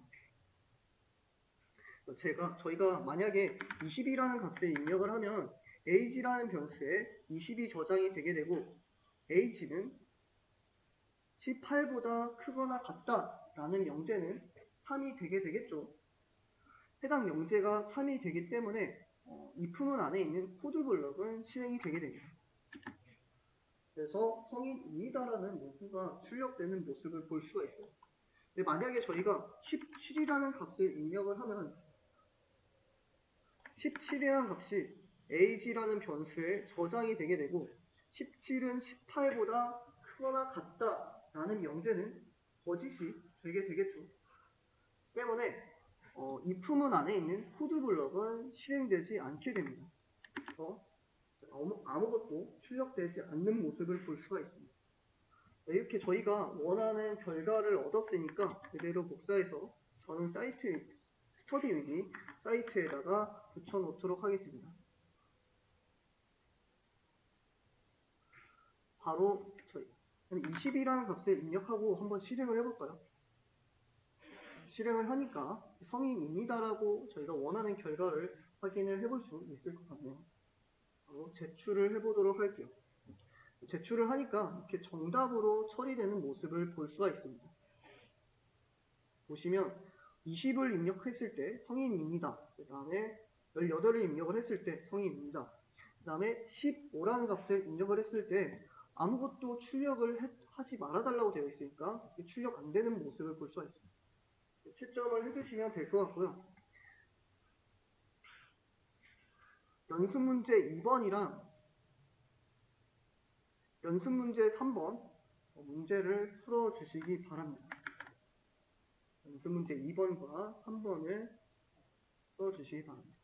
저희가 만약에 20이라는 값을 입력을 하면 age라는 변수에 20이 저장이 되게 되고 age는 18보다 크거나 같다라는 명제는 참이 되게 되겠죠. 해당 명제가 참이 되기 때문에 if문 안에 있는 코드 블럭은 실행이 되게 됩니다. 그래서 성인입니다라는 문구가 출력되는 모습을 볼 수가 있어요. 근데 만약에 저희가 17이라는 값을 입력을 하면 17이라는 값이 age라는 변수에 저장이 되게 되고 17은 18보다 크거나 같다라는 명제는 거짓이 되게 되겠죠. 때문에 if문 안에 있는 코드 블럭은 실행되지 않게 됩니다. 그래서 아무것도 출력되지 않는 모습을 볼 수가 있습니다. 이렇게 저희가 원하는 결과를 얻었으니까 그대로 복사해서 저는 스터디위기 사이트에다가 붙여놓도록 하겠습니다. 바로 저희 20이라는 값을 입력하고 한번 실행을 해볼까요? 실행을 하니까 성인입니다라고 저희가 원하는 결과를 확인을 해볼 수 있을 것 같네요. 바로 제출을 해보도록 할게요. 제출을 하니까 이렇게 정답으로 처리되는 모습을 볼 수가 있습니다. 보시면 20을 입력했을 때 성인입니다. 그 다음에 18을 입력을 했을 때 성인입니다. 그 다음에 15라는 값을 입력을 했을 때 아무것도 출력을 하지 말아달라고 되어 있으니까 출력 안 되는 모습을 볼 수가 있습니다. 채점을 해주시면 될 것 같고요. 연습 문제 2번이랑 연습 문제 3번 문제를 풀어주시기 바랍니다. 연습 문제 2번과 3번을 풀어주시기 바랍니다.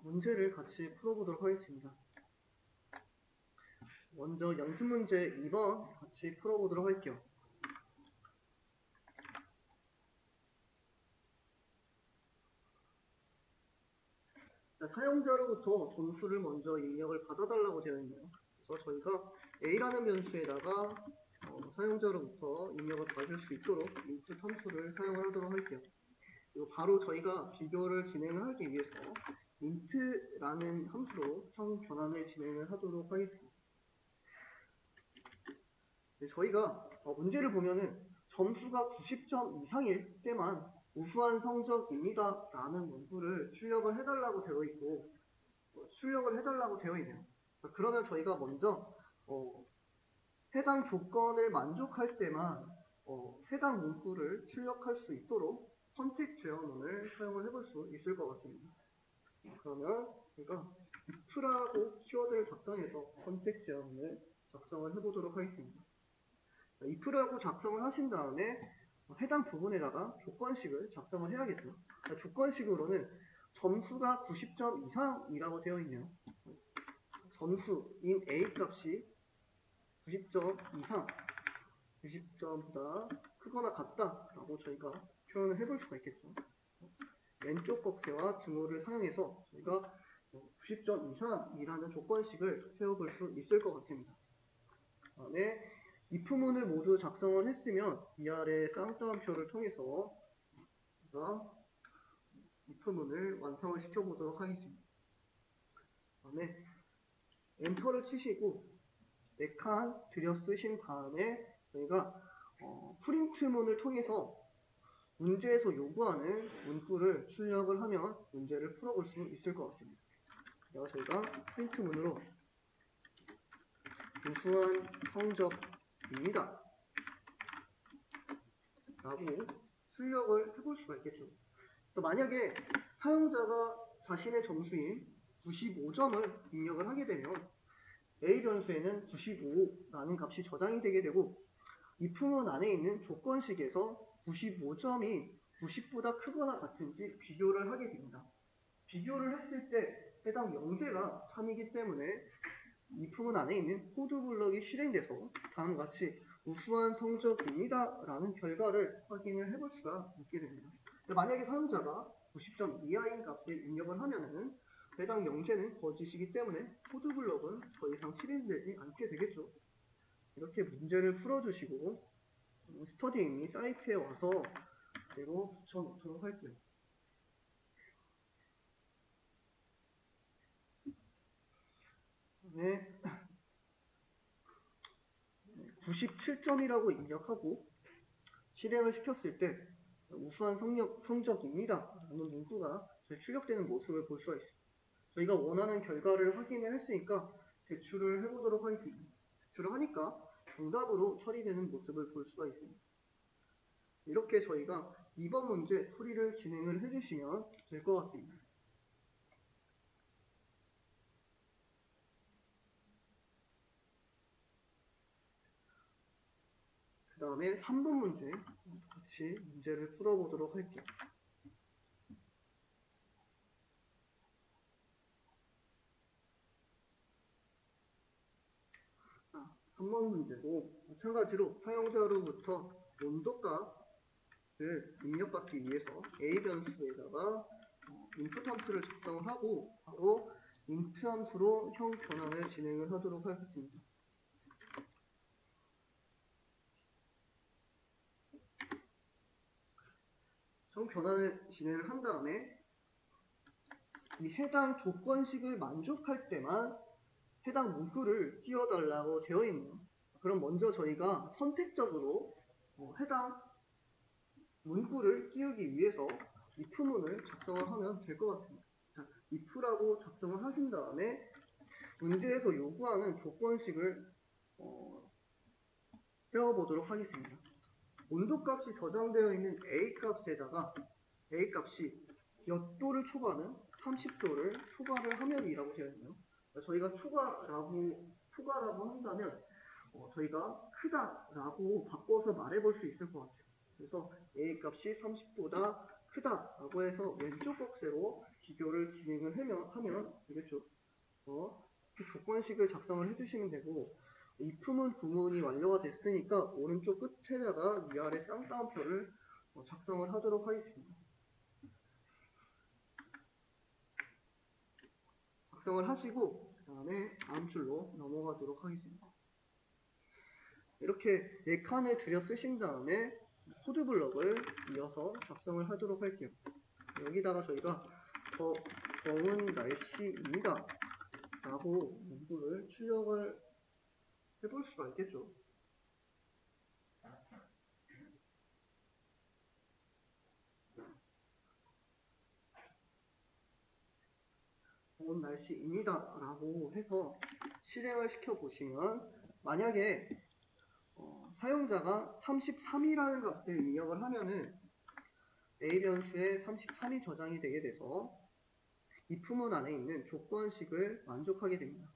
문제를 같이 풀어보도록 하겠습니다. 먼저 연습 문제 2번 같이 풀어보도록 할게요. 자, 사용자로부터 점수를 먼저 입력을 받아달라고 되어 있네요. 그래서 저희가 A라는 변수에다가 사용자로부터 입력을 받을 수 있도록 int 함수를 사용을 하도록 할게요. 그리고 바로 저희가 비교를 진행을 하기 위해서 int라는 함수로 형 변환을 진행을 하도록 하겠습니다. 네, 저희가 문제를 보면은 점수가 90점 이상일 때만 우수한 성적입니다 라는 문구를 출력을 해달라고 되어 있고 출력을 해달라고 되어 있네요. 그러면 저희가 먼저 해당 조건을 만족할 때만 해당 문구를 출력할 수 있도록 선택 제어문을 사용을 해볼 수 있을 것 같습니다. 그러면 저희가 if라고 키워드를 작성해서 선택 제어문을 작성을 해보도록 하겠습니다. if라고 작성을 하신 다음에 해당 부분에다가 조건식을 작성을 해야겠죠. 조건식으로는 점수가 90점 이상이라고 되어 있네요. 점수인 A 값이 90점 이상, 90점보다 크거나 같다라고 저희가 표현을 해볼 수가 있겠죠. 왼쪽 꺽쇠와 등호를 사용해서 저희가 90점 이상이라는 조건식을 세워볼 수 있을 것 같습니다. 다음에 if문을 모두 작성을 했으면 위아래 쌍따옴표를 통해서 제가 if문을 완성을 시켜보도록 하겠습니다. 다음에 엔터를 치시고 4칸 들여 쓰신 다음에 저희가 프린트문을 통해서 문제에서 요구하는 문구를 출력을 하면 문제를 풀어볼 수 있을 것 같습니다. 그래서 저희가 프린트문으로 우수한 성적입니다 라고 출력을 해볼 수가 있겠죠. 그래서 만약에 사용자가 자신의 점수인 95점을 입력을 하게 되면 A 변수에는 95라는 값이 저장이 되게 되고 if문 안에 있는 조건식에서 95점이 90보다 크거나 같은지 비교를 하게 됩니다. 비교를 했을 때 해당 영재가 참이기 때문에 if문 안에 있는 코드 블럭이 실행돼서 다음과 같이 우수한 성적입니다 라는 결과를 확인을 해볼 수가 있게 됩니다. 만약에 사용자가 90점 이하인 값을 입력을 하면은 해당 영재는 거짓이기 때문에 코드 블럭은 더 이상 실행되지 않게 되겠죠. 이렇게 문제를 풀어주시고 스터디잉이 사이트에 와서 그대로 붙여놓도록 할게요. 네, 97점이라고 입력하고 실행을 시켰을 때 우수한 성적입니다 라는 문구가 출력되는 모습을 볼 수가 있습니다. 저희가 원하는 결과를 확인을 했으니까 제출을 해보도록 하겠습니다. 제출을 하니까 정답으로 처리되는 모습을 볼 수가 있습니다. 이렇게 저희가 2번 문제 풀이를 진행을 해주시면 될 것 같습니다. 그 다음에 3번 문제 같이 문제를 풀어보도록 할게요. 3번 문제도 마찬가지로 사용자로부터 온도값을 입력받기 위해서 A 변수에다가 input 함수를 작성을 하고 바로 int 함수로 형 변환을 진행을 하도록 하겠습니다. 형 변환을 진행을 한 다음에 이 해당 조건식을 만족할 때만 해당 문구를 띄워달라고 되어 있네요. 그럼 먼저 저희가 선택적으로 해당 문구를 띄우기 위해서 if문을 작성을 하면 될 것 같습니다. 자, if라고 작성을 하신 다음에 문제에서 요구하는 조건식을 세워보도록 하겠습니다. 온도값이 저장되어 있는 A값에다가 A값이 몇 도를 초과하는 30도를 초과를 하면이라고 되어 있네요. 저희가 초과라고 한다면 저희가 크다라고 바꿔서 말해볼 수 있을 것 같아요. 그래서 A 값이 30보다 크다라고 해서 왼쪽 꺽쇠로 비교를 진행을 하면 되겠죠. 조건식을 작성을 해주시면 되고, if문 구문이 완료가 됐으니까 오른쪽 끝에다가 위아래 쌍따옴표를 작성을 하도록 하겠습니다. 작성을 하시고 그 다음에 다음 줄로 넘어가도록 하겠습니다. 이렇게 4칸을 들여 쓰신 다음에 코드 블럭을 이어서 작성을 하도록 할게요. 여기다가 저희가 더운 날씨입니다 라고 문구를 출력을 해볼 수가 있겠죠. 더운 날씨입니다 라고 해서 실행을 시켜 보시면, 만약에 사용자가 33이라는 값을 입력을 하면은 A 변수에 33이 저장이 되게 돼서 if문 안에 있는 조건식을 만족하게 됩니다.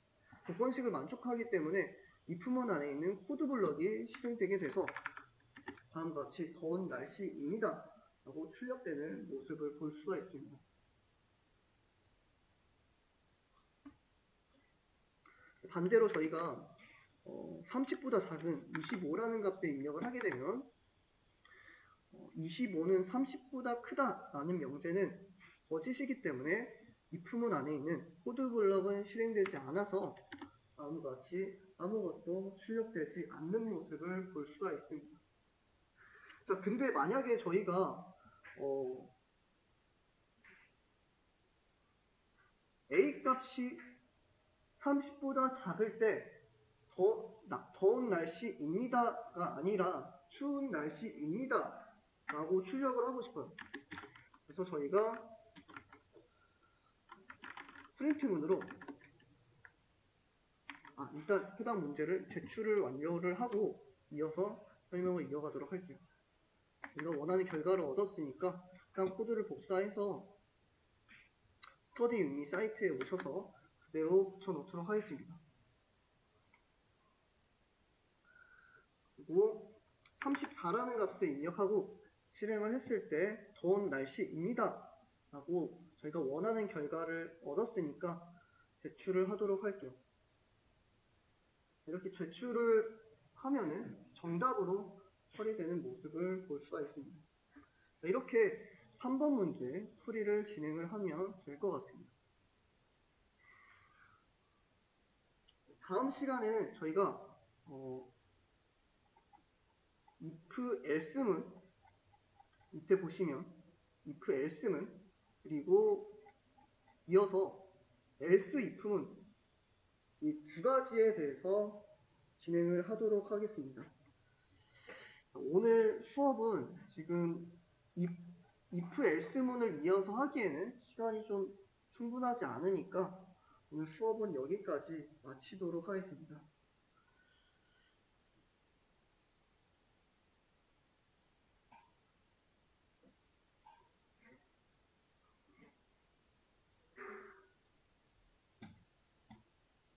조건식을 만족하기 때문에 if문 안에 있는 코드 블럭이 실행되게 돼서 다음과 같이 더운 날씨입니다 라고 출력되는 모습을 볼 수가 있습니다. 반대로 저희가 30보다 작은 25라는 값을 입력을 하게 되면 25는 30보다 크다라는 명제는 거짓이기 때문에 if문 안에 있는 코드 블럭은 실행되지 않아서 다음과 같이 아무것도 출력되지 않는 모습을 볼 수가 있습니다. 자, 근데 만약에 저희가 A 값이 30보다 작을 때 더운 날씨입니다가 아니라 추운 날씨입니다 라고 출력을 하고 싶어요. 그래서 저희가 프린트문으로 일단 해당 문제를 제출을 완료를 하고 이어서 설명을 이어가도록 할게요. 우리가 원하는 결과를 얻었으니까 해당 코드를 복사해서 스터디 유니 사이트에 오셔서 그대로 붙여놓도록 하겠습니다. 그리고 34라는 값을 입력하고 실행을 했을 때 더운 날씨입니다 라고 저희가 원하는 결과를 얻었으니까 제출을 하도록 할게요. 이렇게 제출을 하면은 정답으로 처리되는 모습을 볼 수가 있습니다. 이렇게 3번 문제 풀이를 진행을 하면 될 것 같습니다. 다음 시간에는 저희가 if else문, 밑에 보시면 if else문, 그리고 이어서 else if문, 이 두 가지에 대해서 진행을 하도록 하겠습니다. 오늘 수업은 지금 if else문을 이어서 하기에는 시간이 좀 충분하지 않으니까 오늘 수업은 여기까지 마치도록 하겠습니다.